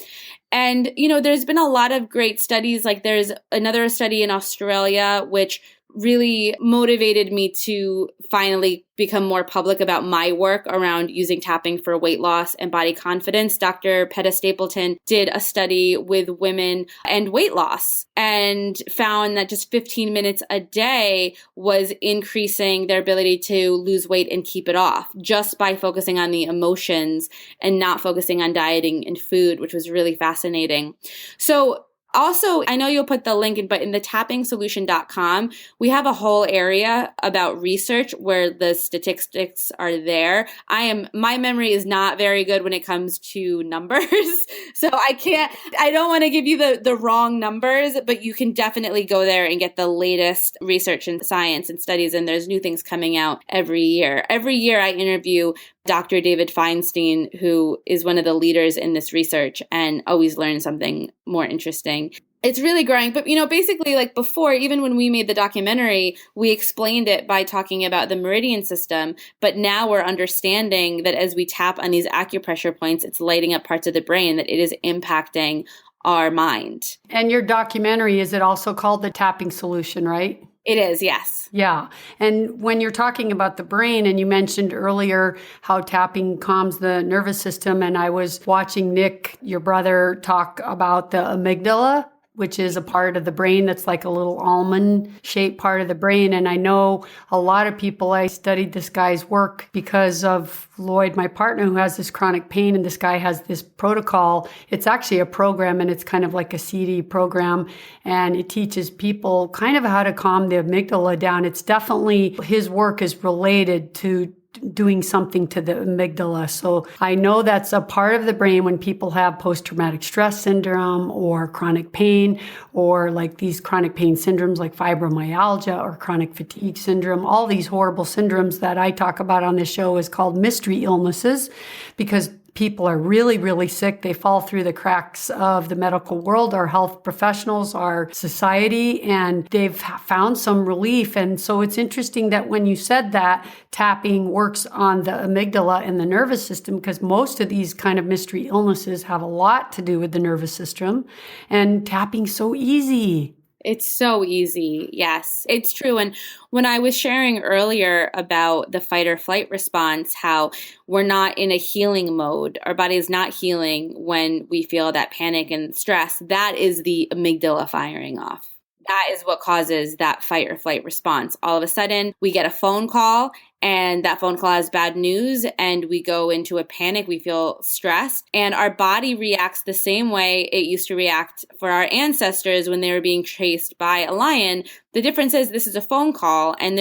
And, there's been a lot of great studies. Like there's another study in Australia, which really motivated me to finally become more public about my work around using tapping for weight loss and body confidence. Dr. Petta Stapleton did a study with women and weight loss and found that just 15 minutes a day was increasing their ability to lose weight and keep it off just by focusing on the emotions and not focusing on dieting and food, which was really fascinating. So also, I know you'll put the link in, but in the tappingsolution.com, we have a whole area about research where the statistics are there. My memory is not very good when it comes to numbers. So I don't want to give you the wrong numbers, but you can definitely go there and get the latest research and science and studies. And there's new things coming out every year. Every year I interview Dr. David Feinstein, who is one of the leaders in this research, and always learn something more interesting. It's really growing. But, basically, like before, even when we made the documentary, we explained it by talking about the meridian system. But now we're understanding that as we tap on these acupressure points, it's lighting up parts of the brain, that it is impacting our mind. And your documentary, is it also called The Tapping Solution, right? It is, yes. Yeah. And when you're talking about the brain, and you mentioned earlier how tapping calms the nervous system, and I was watching Nick, your brother, talk about the amygdala, which is a part of the brain that's like a little almond-shaped part of the brain. And I know a lot of people, I studied this guy's work because of Lloyd, my partner, who has this chronic pain, and this guy has this protocol. It's actually a program, and it's kind of like a CD program, and it teaches people kind of how to calm the amygdala down. It's definitely, his work is related to doing something to the amygdala. So I know that's a part of the brain when people have post-traumatic stress syndrome or chronic pain, or like these chronic pain syndromes like fibromyalgia or chronic fatigue syndrome. All these horrible syndromes that I talk about on this show is called mystery illnesses, because people are really, really sick. They fall through the cracks of the medical world, our health professionals, our society, and they've found some relief. And so it's interesting that when you said that tapping works on the amygdala and the nervous system, because most of these kind of mystery illnesses have a lot to do with the nervous system, and tapping's so easy. It's so easy. Yes, it's true. And when I was sharing earlier about the fight or flight response, how we're not in a healing mode, our body is not healing when we feel that panic and stress, that is the amygdala firing off. That is what causes that fight or flight response. All of a sudden, we get a phone call, and that phone call has bad news, and we go into a panic. We feel stressed, and our body reacts the same way it used to react for our ancestors when they were being chased by a lion. The difference is this is a phone call, and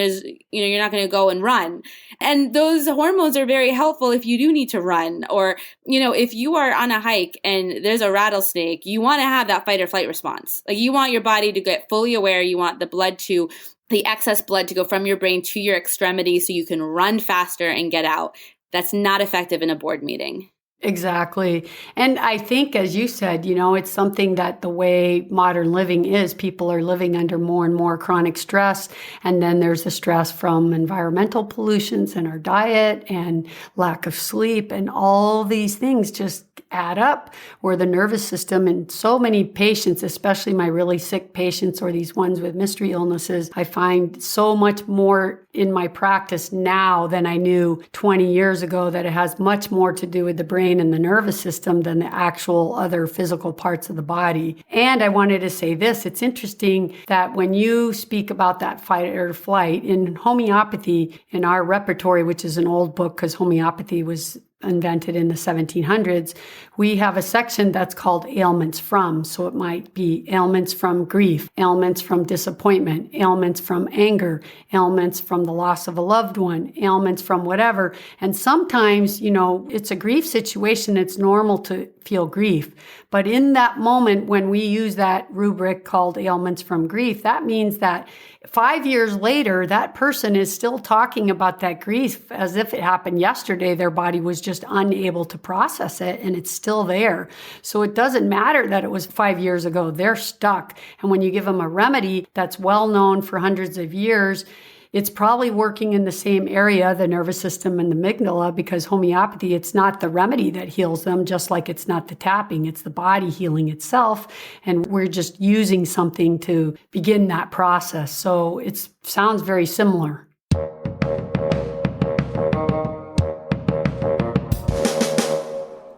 you're not going to go and run. And those hormones are very helpful if you do need to run, or, if you are on a hike and there's a rattlesnake, you want to have that fight or flight response. Like, you want your body to get fully aware. You want the excess blood to go from your brain to your extremities so you can run faster and get out. That's not effective in a board meeting. Exactly. And I think, as you said, it's something that the way modern living is, people are living under more and more chronic stress. And then there's the stress from environmental pollutions and our diet and lack of sleep, and all these things just add up, where the nervous system, and so many patients, especially my really sick patients or these ones with mystery illnesses, I find so much more in my practice now than I knew 20 years ago, that it has much more to do with the brain and the nervous system than the actual other physical parts of the body. And I wanted to say this, it's interesting that when you speak about that fight or flight in homeopathy, in our repertory, which is an old book because homeopathy was invented in the 1700s, we have a section that's called ailments from. So it might be ailments from grief, ailments from disappointment, ailments from anger, ailments from the loss of a loved one, ailments from whatever. And sometimes, it's a grief situation. It's normal to feel grief. But in that moment, when we use that rubric called ailments from grief, that means that 5 years later, that person is still talking about that grief as if it happened yesterday. Their body was just unable to process it, and it's still there. So it doesn't matter that it was 5 years ago. They're stuck. And when you give them a remedy that's well known for hundreds of years, it's probably working in the same area, the nervous system and the amygdala, because homeopathy, it's not the remedy that heals them, just like it's not the tapping, it's the body healing itself. And we're just using something to begin that process. So it sounds very similar.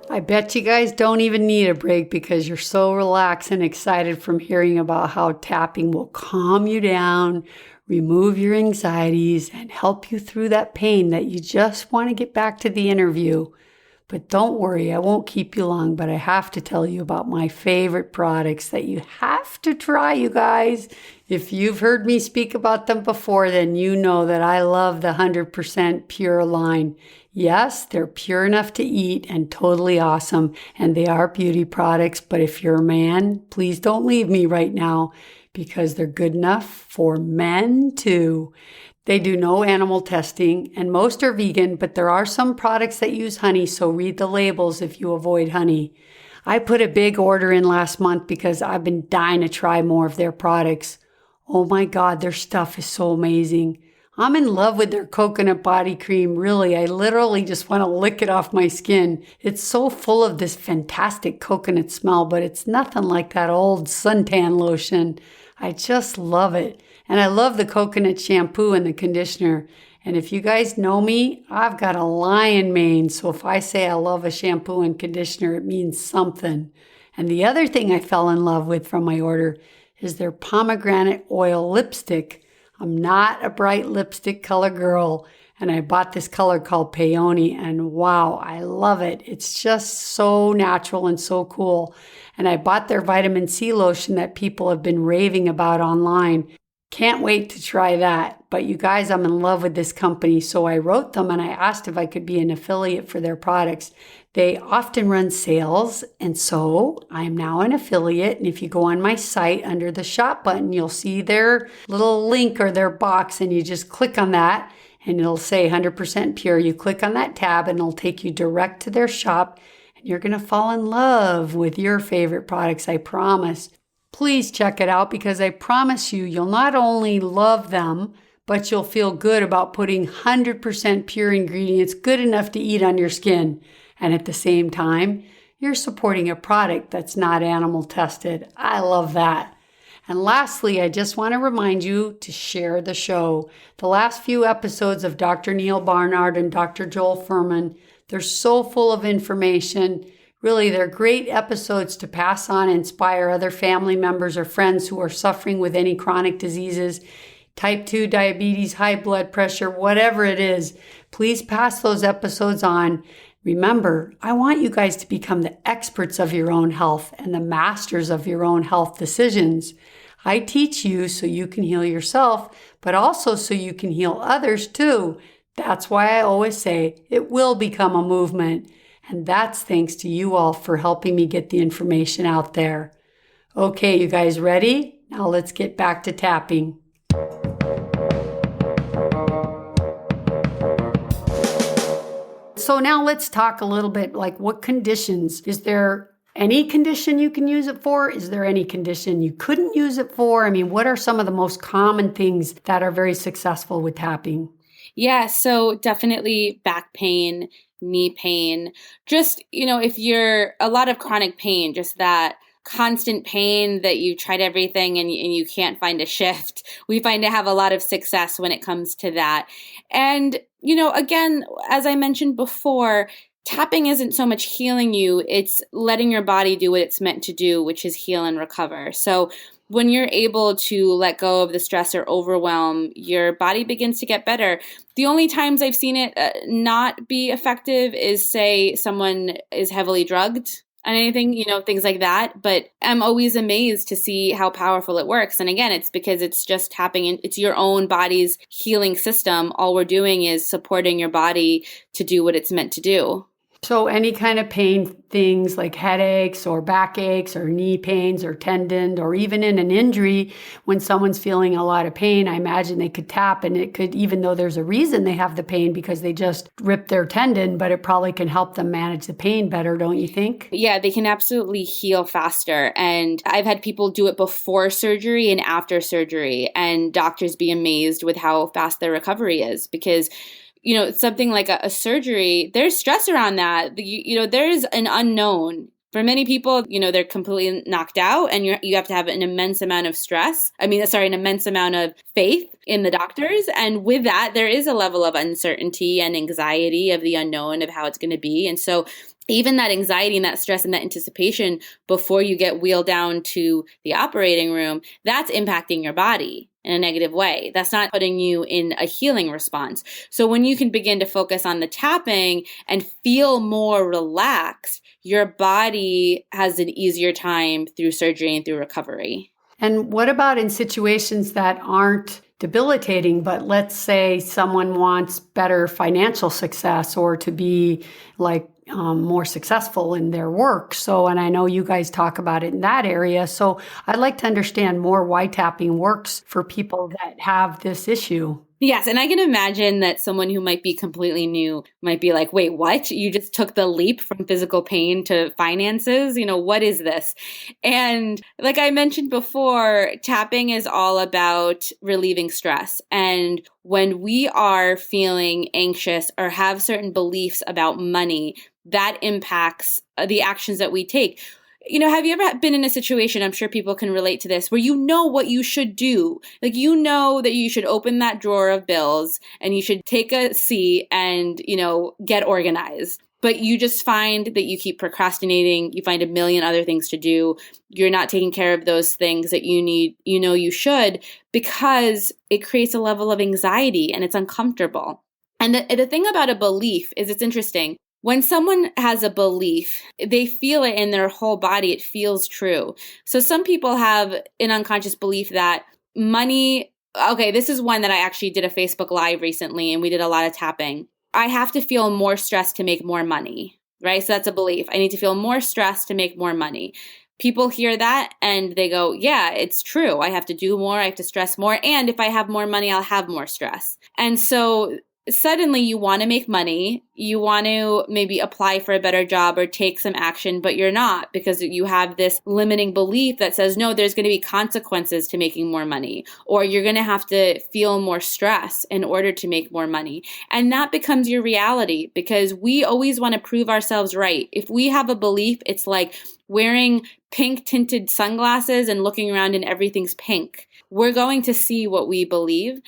I bet you guys don't even need a break because you're so relaxed and excited from hearing about how tapping will calm you down, remove your anxieties, and help you through that pain that you just want to get back to the interview. But don't worry, I won't keep you long, but I have to tell you about my favorite products that you have to try, you guys. If you've heard me speak about them before, then you know that I love the 100% pure line. Yes, they're pure enough to eat and totally awesome, and they are beauty products, but if you're a man, please don't leave me right now, because they're good enough for men too. They do no animal testing, and most are vegan, but there are some products that use honey, so read the labels if you avoid honey. I put a big order in last month because I've been dying to try more of their products. Oh my God, their stuff is so amazing. I'm in love with their coconut body cream, really. I literally just want to lick it off my skin. It's so full of this fantastic coconut smell, but it's nothing like that old suntan lotion. I just love it. And I love the coconut shampoo and the conditioner. And if you guys know me, I've got a lion mane. So if I say I love a shampoo and conditioner, it means something. And the other thing I fell in love with from my order is their pomegranate oil lipstick. I'm not a bright lipstick color girl, and I bought this color called Peony, and wow, I love it. It's just so natural and so cool. And I bought their vitamin C lotion that people have been raving about online. Can't wait to try that. But you guys, I'm in love with this company. So I wrote them and I asked if I could be an affiliate for their products. They often run sales, and so I'm now an affiliate. And if you go on my site under the shop button, you'll see their little link or their box, and you just click on that and it'll say 100% pure. You click on that tab and it'll take you direct to their shop, and you're going to fall in love with your favorite products, I promise. Please check it out, because I promise you'll not only love them, but you'll feel good about putting 100% pure ingredients good enough to eat on your skin. And at the same time, you're supporting a product that's not animal tested. I love that. And lastly, I just want to remind you to share the show. The last few episodes of Dr. Neil Barnard and Dr. Joel Furman, they're so full of information. Really, they're great episodes to pass on and inspire other family members or friends who are suffering with any chronic diseases, type 2 diabetes, high blood pressure, whatever it is. Please pass those episodes on. Remember, I want you guys to become the experts of your own health and the masters of your own health decisions. I teach you so you can heal yourself, but also so you can heal others too. That's why I always say it will become a movement. And that's thanks to you all for helping me get the information out there. Okay, you guys ready? Now let's get back to tapping. So now let's talk a little bit like what conditions. Is there any condition you can use it for? Is there any condition you couldn't use it for? I mean, what are some of the most common things that are very successful with tapping? Yeah, so definitely back pain, knee pain. Just, if you're a lot of chronic pain, just that constant pain that you tried everything and you can't find a shift. We find to have a lot of success when it comes to that. And, again, as I mentioned before, tapping isn't so much healing you, it's letting your body do what it's meant to do, which is heal and recover. So when you're able to let go of the stress or overwhelm, your body begins to get better. The only times I've seen it not be effective is, say, someone is heavily drugged on anything, things like that. But I'm always amazed to see how powerful it works. And again, it's because it's just tapping in, it's your own body's healing system. All we're doing is supporting your body to do what it's meant to do. So any kind of pain things like headaches or backaches or knee pains or tendon, or even in an injury, when someone's feeling a lot of pain, I imagine they could tap, and it could, even though there's a reason they have the pain because they just ripped their tendon, but it probably can help them manage the pain better, don't you think? Yeah, they can absolutely heal faster. And I've had people do it before surgery and after surgery, and doctors be amazed with how fast their recovery is, because something like a surgery, there's stress around that. There's an unknown. For many people, they're completely knocked out, and you have to have an immense amount of an immense amount of faith in the doctors. And with that, there is a level of uncertainty and anxiety of the unknown of how it's going to be. And so even that anxiety and that stress and that anticipation before you get wheeled down to the operating room, that's impacting your body in a negative way. That's not putting you in a healing response. So when you can begin to focus on the tapping and feel more relaxed, your body has an easier time through surgery and through recovery. And what about in situations that aren't debilitating, but let's say someone wants better financial success or to be more successful in their work. So, and I know you guys talk about it in that area. So I'd like to understand more why tapping works for people that have this issue. Yes. And I can imagine that someone who might be completely new might be like, wait, what? You just took the leap from physical pain to finances? What is this? And like I mentioned before, tapping is all about relieving stress. And when we are feeling anxious or have certain beliefs about money, that impacts the actions that we take. Have you ever been in a situation, I'm sure people can relate to this, where you know what you should do? Like, you know that you should open that drawer of bills and you should take a seat and, get organized. But you just find that you keep procrastinating. You find a million other things to do. You're not taking care of those things that you should, because it creates a level of anxiety and it's uncomfortable. And the thing about a belief is, it's interesting. When someone has a belief, they feel it in their whole body. It feels true. So some people have an unconscious belief that money, okay, this is one that I actually did a Facebook Live recently, and we did a lot of tapping. I have to feel more stressed to make more money, right? So that's a belief. I need to feel more stressed to make more money. People hear that and they go, yeah, it's true. I have to do more. I have to stress more. And if I have more money, I'll have more stress. And so suddenly you want to make money, you want to maybe apply for a better job or take some action, but you're not, because you have this limiting belief that says, no, there's going to be consequences to making more money, or you're going to have to feel more stress in order to make more money. And that becomes your reality, because we always want to prove ourselves right. If we have a belief, it's like wearing pink tinted sunglasses and looking around and everything's pink. We're going to see what we believe.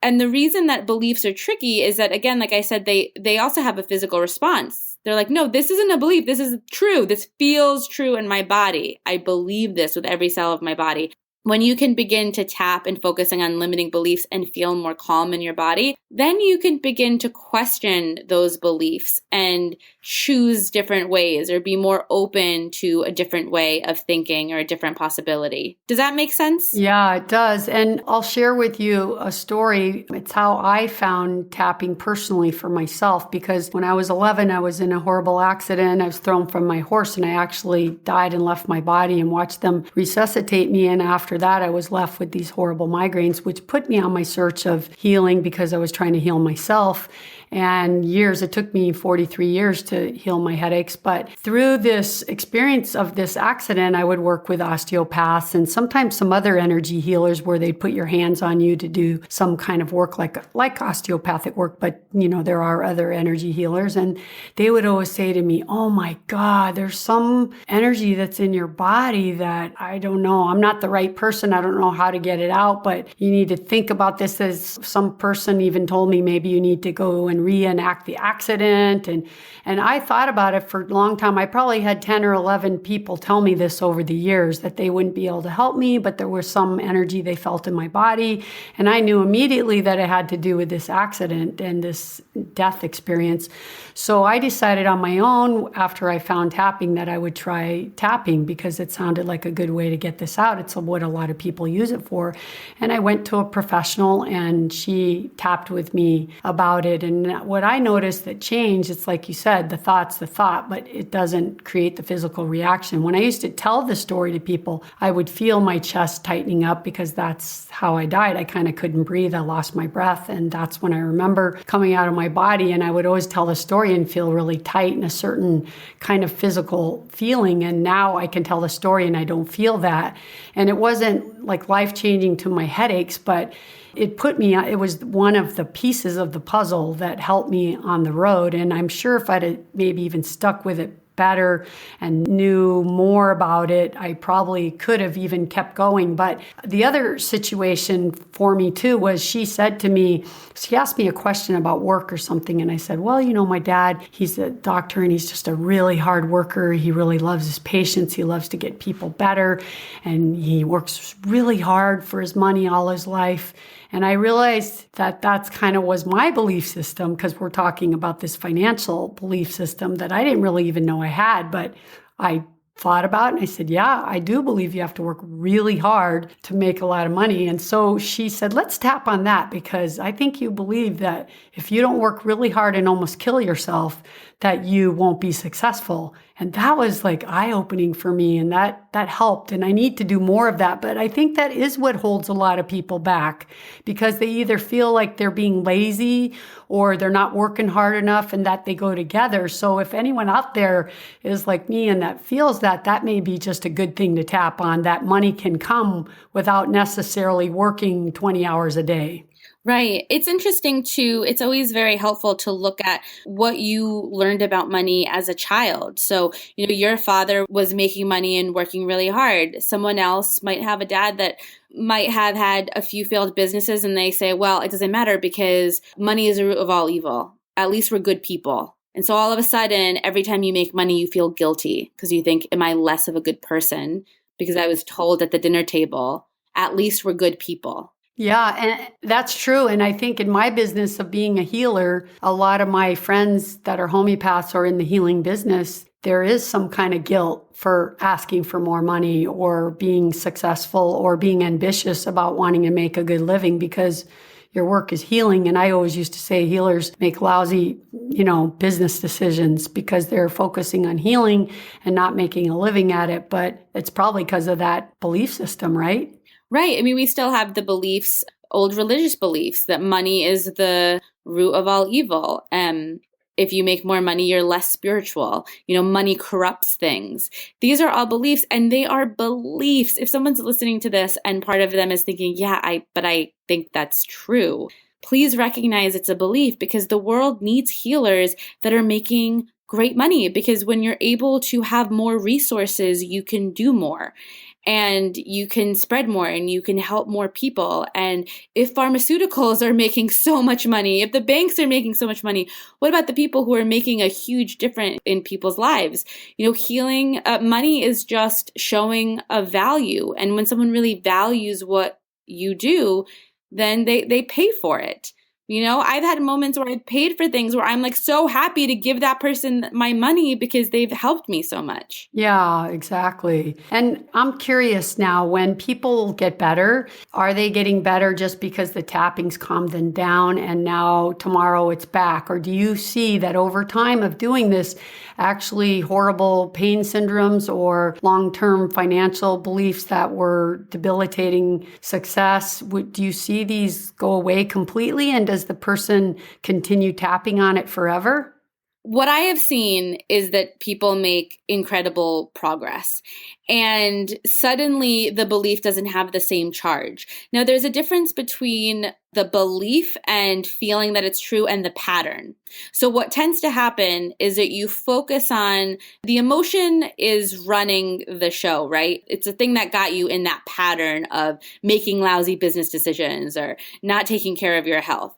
And the reason that beliefs are tricky is that, again, like I said, they also have a physical response. They're like, no, this isn't a belief. This is true. This feels true in my body. I believe this with every cell of my body. When you can begin to tap and focusing on limiting beliefs and feel more calm in your body, then you can begin to question those beliefs and choose different ways, or be more open to a different way of thinking or a different possibility. Does that make sense? Yeah, it does. And I'll share with you a story. It's how I found tapping personally for myself, because when I was 11, I was in a horrible accident. I was thrown from my horse and I actually died and left my body and watched them resuscitate me. And after that, I was left with these horrible migraines, which put me on my search of healing, because I was trying to heal myself. And it took me 43 years to heal my headaches. But through this experience of this accident, I would work with osteopaths and sometimes some other energy healers, where they'd put your hands on you to do some kind of work like osteopathic work. But, there are other energy healers. And they would always say to me, oh my God, there's some energy that's in your body that I don't know. I'm not the right person. I don't know how to get it out, but you need to think about this. As some person even told me, maybe you need to go and reenact the accident. And I thought about it for a long time. I probably had 10 or 11 people tell me this over the years, that they wouldn't be able to help me, but there was some energy they felt in my body. And I knew immediately that it had to do with this accident and this death experience. So I decided on my own, after I found tapping, that I would try tapping, because it sounded like a good way to get this out. It's what a lot of people use it for. And I went to a professional and she tapped with me about it. And what I noticed that changed, it's like you said, the thought's the thought, but it doesn't create the physical reaction. When I used to tell the story to people, I would feel my chest tightening up, because that's how I died. I kind of couldn't breathe. I lost my breath. And that's when I remember coming out of my body. And I would always tell the story and feel really tight and a certain kind of physical feeling. And now I can tell the story and I don't feel that. And it wasn't like life-changing to my headaches, but it was one of the pieces of the puzzle that helped me on the road. And I'm sure if I'd maybe even stuck with it better and knew more about it, I probably could have even kept going. But the other situation for me too was, she asked me a question about work or something. And I said, well, my dad, he's a doctor and he's just a really hard worker. He really loves his patients. He loves to get people better. And he works really hard for his money all his life. And I realized that that's kind of was my belief system, because we're talking about this financial belief system that I didn't really even know I had, but I thought about it and I said, yeah, I do believe you have to work really hard to make a lot of money. And so she said, let's tap on that, because I think you believe that if you don't work really hard and almost kill yourself, that you won't be successful. And that was like eye-opening for me, and that helped. And I need to do more of that. But I think that is what holds a lot of people back, because they either feel like they're being lazy or they're not working hard enough, and that they go together. So if anyone out there is like me and that feels that may be just a good thing to tap on, that money can come without necessarily working 20 hours a day. Right. It's interesting too. It's always very helpful to look at what you learned about money as a child. So, your father was making money and working really hard. Someone else might have a dad that might have had a few failed businesses and they say, well, it doesn't matter because money is the root of all evil. At least we're good people. And so all of a sudden, every time you make money, you feel guilty because you think, am I less of a good person? Because I was told at the dinner table, at least we're good people. Yeah, and that's true. And I think in my business of being a healer, a lot of my friends that are homeopaths or in the healing business, there is some kind of guilt for asking for more money or being successful or being ambitious about wanting to make a good living because your work is healing. And I always used to say healers make lousy, business decisions because they're focusing on healing and not making a living at it. But it's probably because of that belief system, right? Right. I mean, we still have the beliefs, old religious beliefs, that money is the root of all evil. If you make more money, you're less spiritual. Money corrupts things. These are all beliefs, and they are beliefs. If someone's listening to this and part of them is thinking, but I think that's true, please recognize it's a belief because the world needs healers that are making great money because when you're able to have more resources, you can do more. And you can spread more and you can help more people. And if pharmaceuticals are making so much money, if the banks are making so much money, what about the people who are making a huge difference in people's lives? Healing money is just showing a value. And when someone really values what you do, then they pay for it. I've had moments where I've paid for things where I'm like so happy to give that person my money because they've helped me so much. Yeah, exactly. And I'm curious now, when people get better, are they getting better just because the tapping's calmed them down and now tomorrow it's back? Or do you see that over time of doing this, actually horrible pain syndromes or long-term financial beliefs that were debilitating success, do you see these go away completely? And does the person continue tapping on it forever? What I have seen is that people make incredible progress and suddenly the belief doesn't have the same charge. Now, there's a difference between the belief and feeling that it's true and the pattern. So what tends to happen is that you focus on the emotion is running the show, right? It's a thing that got you in that pattern of making lousy business decisions or not taking care of your health.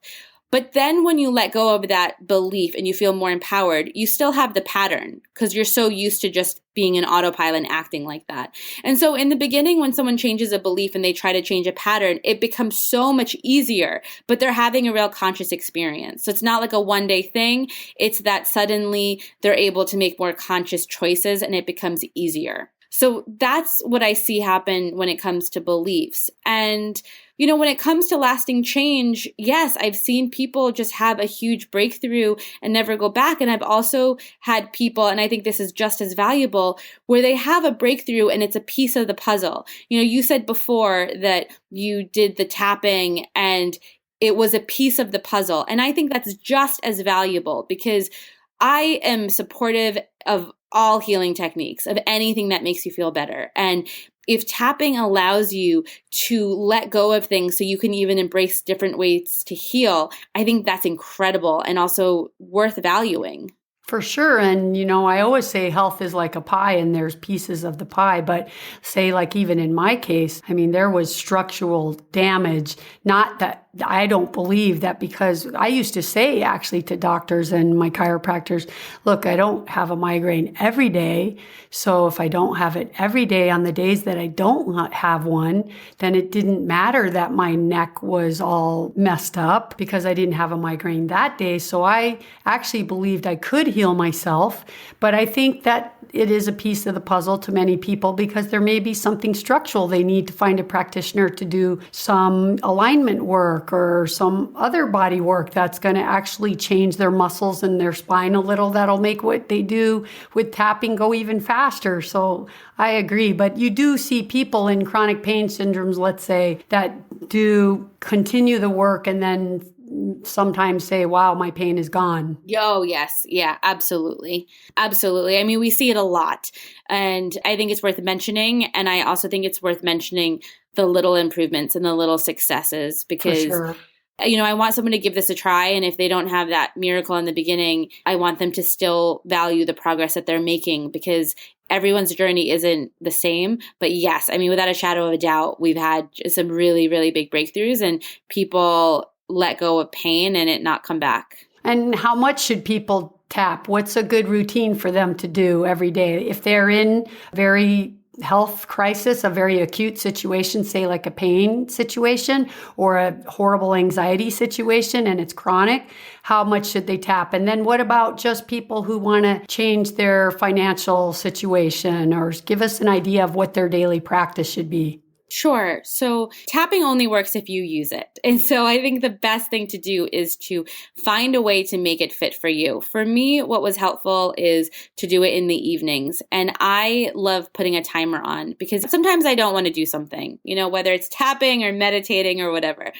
But then when you let go of that belief and you feel more empowered, you still have the pattern because you're so used to just being an autopilot and acting like that. And so in the beginning, when someone changes a belief and they try to change a pattern, it becomes so much easier, but they're having a real conscious experience. So it's not like a one-day thing. It's that suddenly they're able to make more conscious choices and it becomes easier. So that's what I see happen when it comes to beliefs. And when it comes to lasting change, yes, I've seen people just have a huge breakthrough and never go back. And I've also had people, and I think this is just as valuable, where they have a breakthrough and it's a piece of the puzzle. You said before that you did the tapping and it was a piece of the puzzle. And I think that's just as valuable because I am supportive of all healing techniques, of anything that makes you feel better. And if tapping allows you to let go of things so you can even embrace different ways to heal, I think that's incredible and also worth valuing. For sure. And, I always say health is like a pie and there's pieces of the pie. But say, like, even in my case, there was structural damage. Not that I don't believe that, because I used to say actually to doctors and my chiropractors, look, I don't have a migraine every day. So if I don't have it every day, on the days that I don't have one, then it didn't matter that my neck was all messed up because I didn't have a migraine that day. So I actually believed I could heal myself. But I think that it is a piece of the puzzle to many people because there may be something structural. They need to find a practitioner to do some alignment work or some other body work that's going to actually change their muscles and their spine a little. That'll make what they do with tapping go even faster. So I agree. But you do see people in chronic pain syndromes, let's say, that do continue the work and then sometimes say, wow, my pain is gone. Oh, yes. Yeah, absolutely. Absolutely. We see it a lot. And I think it's worth mentioning. And I also think it's worth mentioning the little improvements and the little successes because I want someone to give this a try. And if they don't have that miracle in the beginning, I want them to still value the progress that they're making, because everyone's journey isn't the same. But yes, without a shadow of a doubt, we've had some really, really big breakthroughs, and people let go of pain and it not come back. And how much should people tap? What's a good routine for them to do every day? If they're in very health crisis, a very acute situation, say like a pain situation or a horrible anxiety situation and it's chronic, how much should they tap? And then what about just people who want to change their financial situation, or give us an idea of what their daily practice should be? Sure. So tapping only works if you use it. And so I think the best thing to do is to find a way to make it fit for you. For me, what was helpful is to do it in the evenings. And I love putting a timer on, because sometimes I don't want to do something, whether it's tapping or meditating or whatever.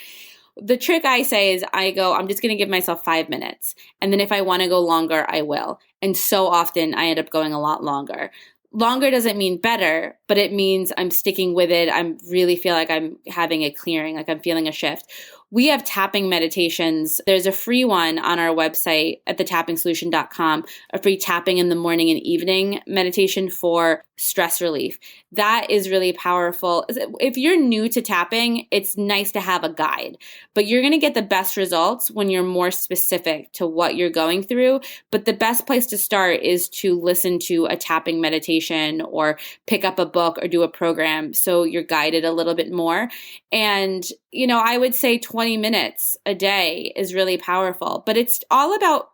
The trick I say is I'm just going to give myself 5 minutes. And then if I want to go longer, I will. And so often I end up going a lot longer. Longer doesn't mean better, but it means I'm sticking with it. I really feel like I'm having a clearing, like I'm feeling a shift. We have tapping meditations. There's a free one on our website at thetappingsolution.com, a free tapping in the morning and evening meditation for stress relief. That is really powerful. If you're new to tapping, it's nice to have a guide, but you're going to get the best results when you're more specific to what you're going through. But the best place to start is to listen to a tapping meditation or pick up a book or do a program, so you're guided a little bit more. And I would say 20 minutes a day is really powerful, but it's all about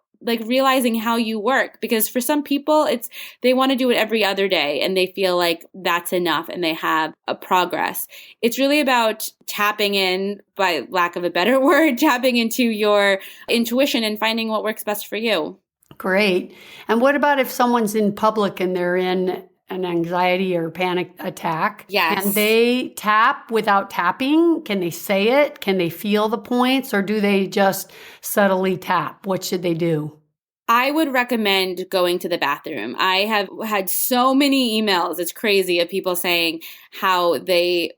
realizing how you work, because for some people they want to do it every other day and they feel like that's enough and they have a progress. It's really about tapping in, by lack of a better word, tapping into your intuition and finding what works best for you. Great. And what about if someone's in public and they're in an anxiety or panic attack? Yes. Can they tap without tapping? Can they say it? Can they feel the points, or do they just subtly tap? What should they do? I would recommend going to the bathroom. I have had so many emails, it's crazy, of people saying how they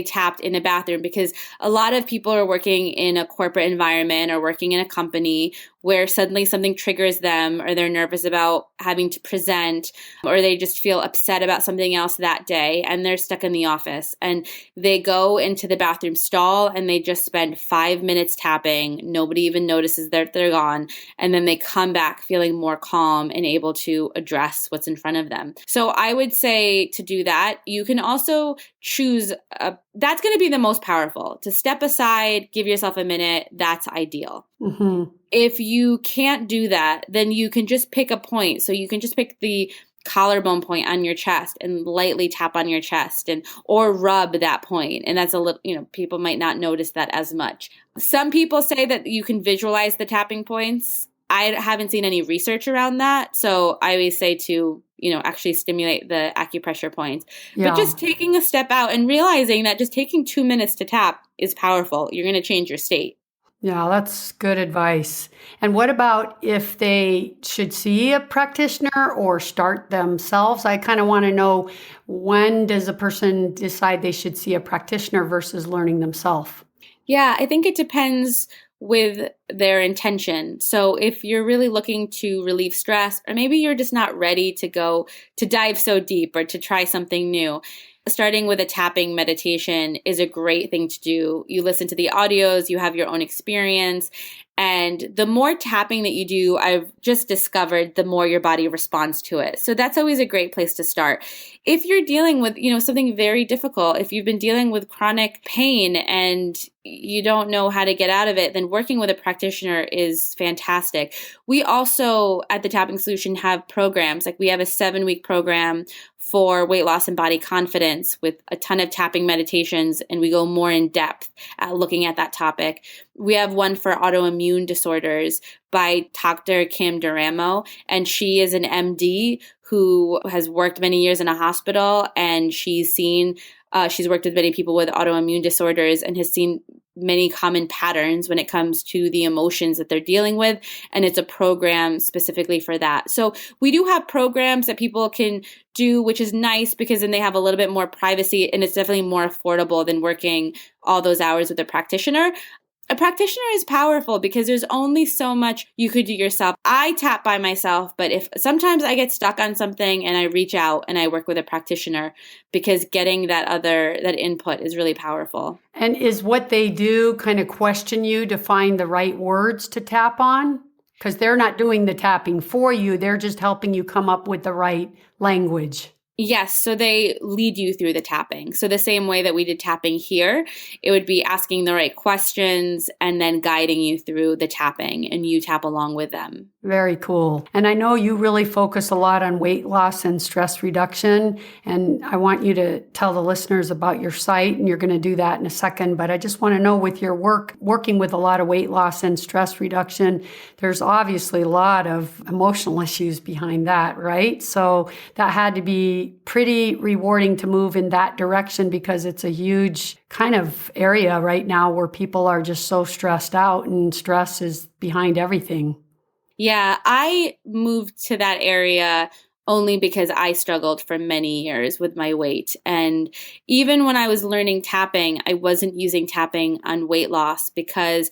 tapped in a bathroom, because a lot of people are working in a corporate environment or working in a company where suddenly something triggers them, or they're nervous about having to present, or they just feel upset about something else that day, and they're stuck in the office, and they go into the bathroom stall and they just spend 5 minutes tapping. Nobody even notices that they're gone. And then they come back feeling more calm and able to address what's in front of them. So I would say to do that. You can also choose, that's going to be the most powerful, to step aside, give yourself a minute. That's ideal. Mm-hmm. If you can't do that, then you can just pick a point. So you can just pick the collarbone point on your chest and lightly tap on your chest, or rub that point. And that's a little, people might not notice that as much. Some people say that you can visualize the tapping points. I haven't seen any research around that. So I always say to, actually stimulate the acupressure points. Yeah. But just taking a step out and realizing that just taking 2 minutes to tap is powerful. You're going to change your state. Yeah, that's good advice. And what about if they should see a practitioner or start themselves? I kind of want to know, when does a person decide they should see a practitioner versus learning themselves? Yeah, I think it depends with their intention. So if you're really looking to relieve stress, or maybe you're just not ready to dive so deep or to try something new, starting with a tapping meditation is a great thing to do. You listen to the audios, you have your own experience, and the more tapping that you do, I've just discovered, the more your body responds to it. So that's always a great place to start. If you're dealing with, something very difficult, if you've been dealing with chronic pain and you don't know how to get out of it, then working with a practitioner is fantastic. We also at the Tapping Solution have programs. We have a 7-week program for weight loss and body confidence with a ton of tapping meditations, and we go more in depth at looking at that topic. We have one for autoimmune disorders by Dr. Kim Duramo, and she is an MD who has worked many years in a hospital, and she's worked with many people with autoimmune disorders and has seen many common patterns when it comes to the emotions that they're dealing with. And it's a program specifically for that. So we do have programs that people can do, which is nice because then they have a little bit more privacy, and it's definitely more affordable than working all those hours with a practitioner. A practitioner is powerful because there's only so much you could do yourself. I tap by myself, but if sometimes I get stuck on something and I reach out and I work with a practitioner because getting that input is really powerful. And is what they do kind of question you to find the right words to tap on? Because they're not doing the tapping for you. They're just helping you come up with the right language. Yes, so they lead you through the tapping. So the same way that we did tapping here, it would be asking the right questions and then guiding you through the tapping, and you tap along with them. Very cool. And I know you really focus a lot on weight loss and stress reduction. And I want you to tell the listeners about your site, and you're going to do that in a second. But I just want to know, with your working with a lot of weight loss and stress reduction, there's obviously a lot of emotional issues behind that, right? So that had to be pretty rewarding to move in that direction, because it's a huge kind of area right now where people are just so stressed out, and stress is behind everything. Yeah, I moved to that area only because I struggled for many years with my weight. And even when I was learning tapping, I wasn't using tapping on weight loss because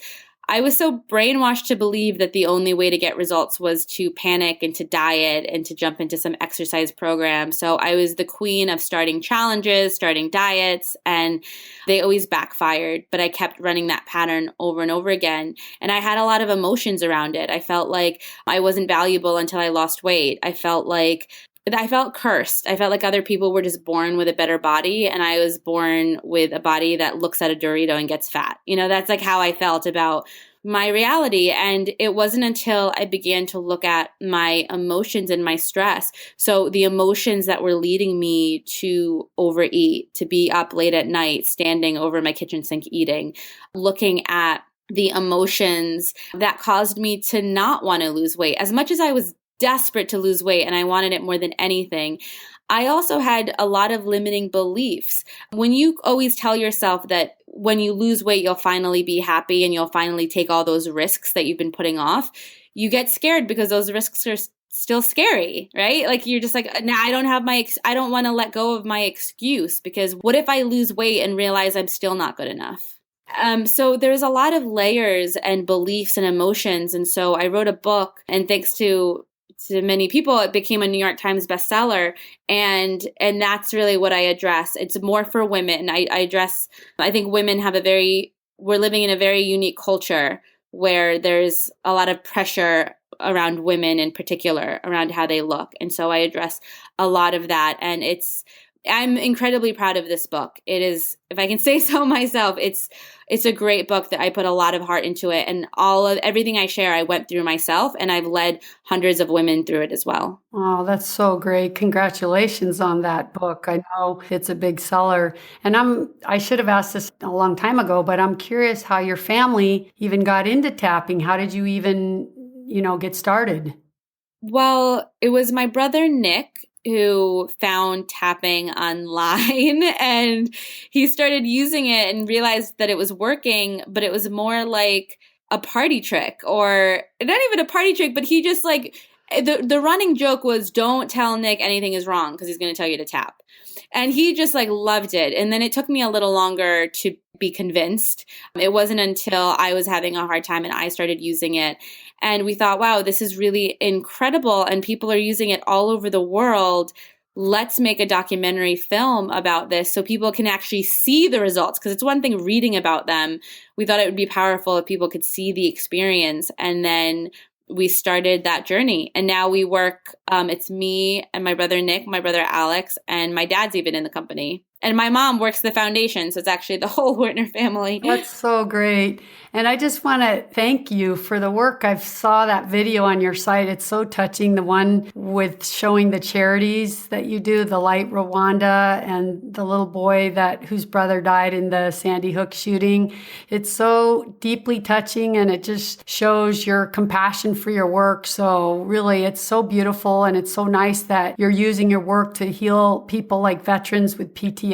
I was so brainwashed to believe that the only way to get results was to panic and to diet and to jump into some exercise program. So I was the queen of starting challenges, starting diets, and they always backfired. But I kept running that pattern over and over again. And I had a lot of emotions around it. I felt like I wasn't valuable until I lost weight. I felt cursed. I felt like other people were just born with a better body, and I was born with a body that looks at a Dorito and gets fat. That's like how I felt about my reality. And it wasn't until I began to look at my emotions and my stress. So the emotions that were leading me to overeat, to be up late at night, standing over my kitchen sink eating, looking at the emotions that caused me to not want to lose weight. As much as I was desperate to lose weight and I wanted it more than anything, I also had a lot of limiting beliefs. When you always tell yourself that when you lose weight, you'll finally be happy and you'll finally take all those risks that you've been putting off, you get scared because those risks are still scary, right? Like you're just like, nah, I don't want to let go of my excuse, because what if I lose weight and realize I'm still not good enough? So there's a lot of layers and beliefs and emotions. And so I wrote a book, and thanks to many people, it became a New York Times bestseller. And that's really what I address. It's more for women. I think women we're living in a very unique culture where there's a lot of pressure around women in particular, around how they look. And so I address a lot of that. And I'm incredibly proud of this book. It is, if I can say so myself, it's a great book that I put a lot of heart into it. And everything I share, I went through myself, and I've led hundreds of women through it as well. Oh, that's so great. Congratulations on that book. I know it's a big seller. And I should have asked this a long time ago, but I'm curious how your family even got into tapping. How did you even, get started? Well, it was my brother, Nick, who found tapping online, and he started using it and realized that it was working, but it was more like a party trick, or not even a party trick, but he just like, the running joke was, don't tell Nick anything is wrong because he's going to tell you to tap. And he just like loved it. And then it took me a little longer to be convinced. It wasn't until I was having a hard time and I started using it. And we thought, wow, this is really incredible. And people are using it all over the world. Let's make a documentary film about this so people can actually see the results. Because it's one thing reading about them. We thought it would be powerful if people could see the experience. And then we started that journey. And now we work, it's me and my brother Nick, my brother Alex, and my dad's even in the company. And my mom works the foundation, so it's actually the whole Ortner family. That's so great. And I just want to thank you for the work. I saw that video on your site. It's so touching. The one with showing the charities that you do, the Light Rwanda and the little boy whose brother died in the Sandy Hook shooting. It's so deeply touching, and it just shows your compassion for your work. So really, it's so beautiful, and it's so nice that you're using your work to heal people like veterans with PTSD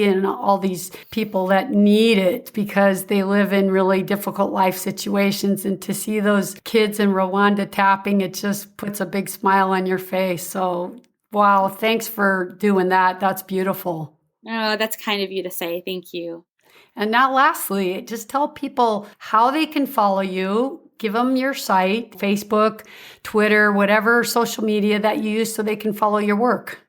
and all these people that need it because they live in really difficult life situations. And to see those kids in Rwanda tapping, it just puts a big smile on your face. So, wow, thanks for doing that. That's beautiful. Oh, that's kind of you to say. Thank you. And now lastly, just tell people how they can follow you. Give them your site, Facebook, Twitter, whatever social media that you use so they can follow your work.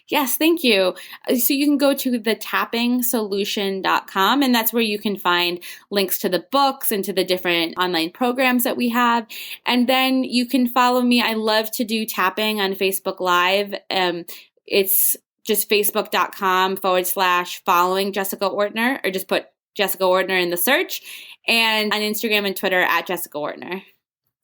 Yes, thank you. So you can go to thetappingsolution.com, and that's where you can find links to the books and to the different online programs that we have. And then you can follow me. I love to do tapping on Facebook Live. It's just facebook.com/following Jessica Ortner, or just put Jessica Ortner in the search, and on Instagram and Twitter at Jessica Ortner.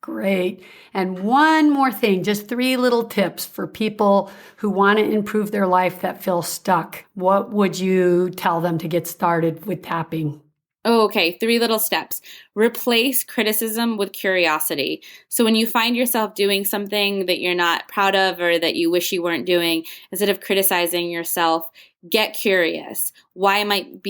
Great. And one more thing, just 3 little tips for people who want to improve their life that feel stuck. What would you tell them to get started with tapping? Okay, 3 little steps. Replace criticism with curiosity. So when you find yourself doing something that you're not proud of or that you wish you weren't doing, instead of criticizing yourself, get curious. Why might you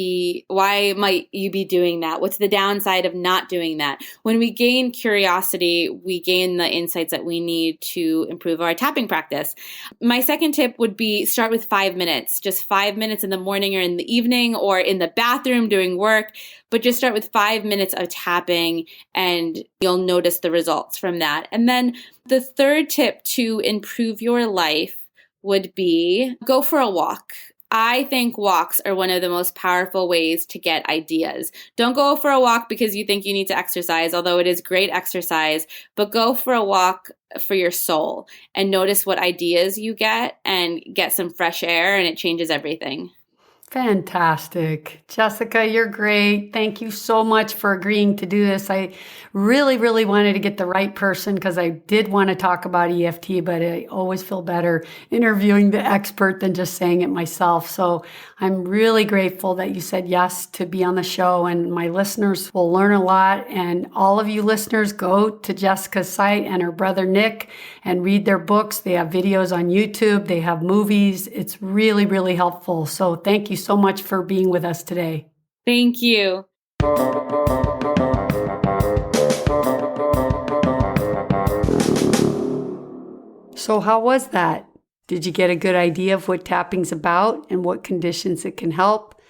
be doing that? What's the downside of not doing that? When we gain curiosity, we gain the insights that we need to improve our tapping practice. My second tip would be start with 5 minutes, just 5 minutes in the morning or in the evening or in the bathroom doing work, but just start with 5 minutes of tapping and you'll notice the results from that. And then the third tip to improve your life would be go for a walk. I think walks are one of the most powerful ways to get ideas. Don't go for a walk because you think you need to exercise, although it is great exercise, but go for a walk for your soul and notice what ideas you get and get some fresh air, and it changes everything. Fantastic. Jessica, you're great. Thank you so much for agreeing to do this. I really, really wanted to get the right person because I did want to talk about EFT, but I always feel better interviewing the expert than just saying it myself. So I'm really grateful that you said yes to be on the show, and my listeners will learn a lot. And all of you listeners, go to Jessica's site and her brother Nick and read their books. They have videos on YouTube. They have movies. It's really, really helpful. So thank you so much for being with us today. Thank you. So how was that? Did you get a good idea of what tapping's about and what conditions it can help?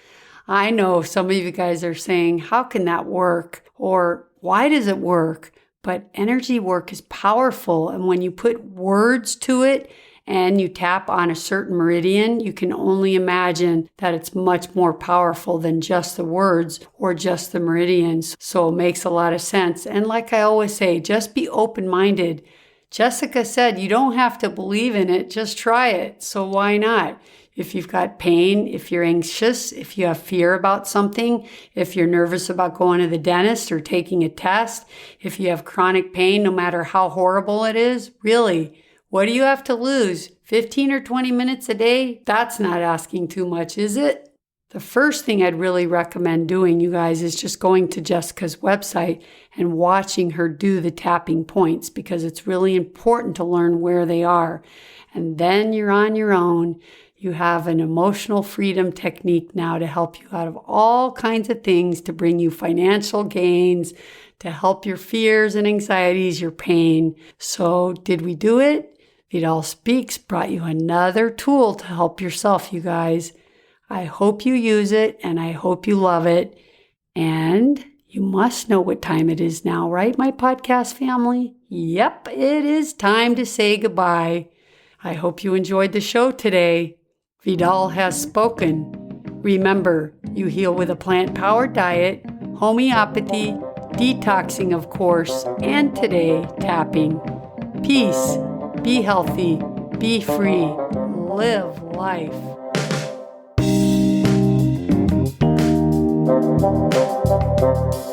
I know some of you guys are saying, how can that work? Or why does it work? But energy work is powerful. And when you put words to it and you tap on a certain meridian, you can only imagine that it's much more powerful than just the words or just the meridians. So it makes a lot of sense. And like I always say, just be open-minded. Jessica said you don't have to believe in it, just try it. So why not? If you've got pain, if you're anxious, if you have fear about something, if you're nervous about going to the dentist or taking a test, if you have chronic pain, no matter how horrible it is, really, what do you have to lose? 15 or 20 minutes a day? That's not asking too much, is it? The first thing I'd really recommend doing, you guys, is just going to Jessica's website and watching her do the tapping points, because it's really important to learn where they are. And then you're on your own. You have an emotional freedom technique now to help you out of all kinds of things, to bring you financial gains, to help your fears and anxieties, your pain. So did we do it? Vidal Speaks brought you another tool to help yourself, you guys. I hope you use it and I hope you love it. And you must know what time it is now, right, my podcast family? Yep, it is time to say goodbye. I hope you enjoyed the show today. Vidal has spoken. Remember, you heal with a plant-powered diet, homeopathy, detoxing, of course, and today, tapping. Peace. Be healthy. Be free. Live life. Thank you.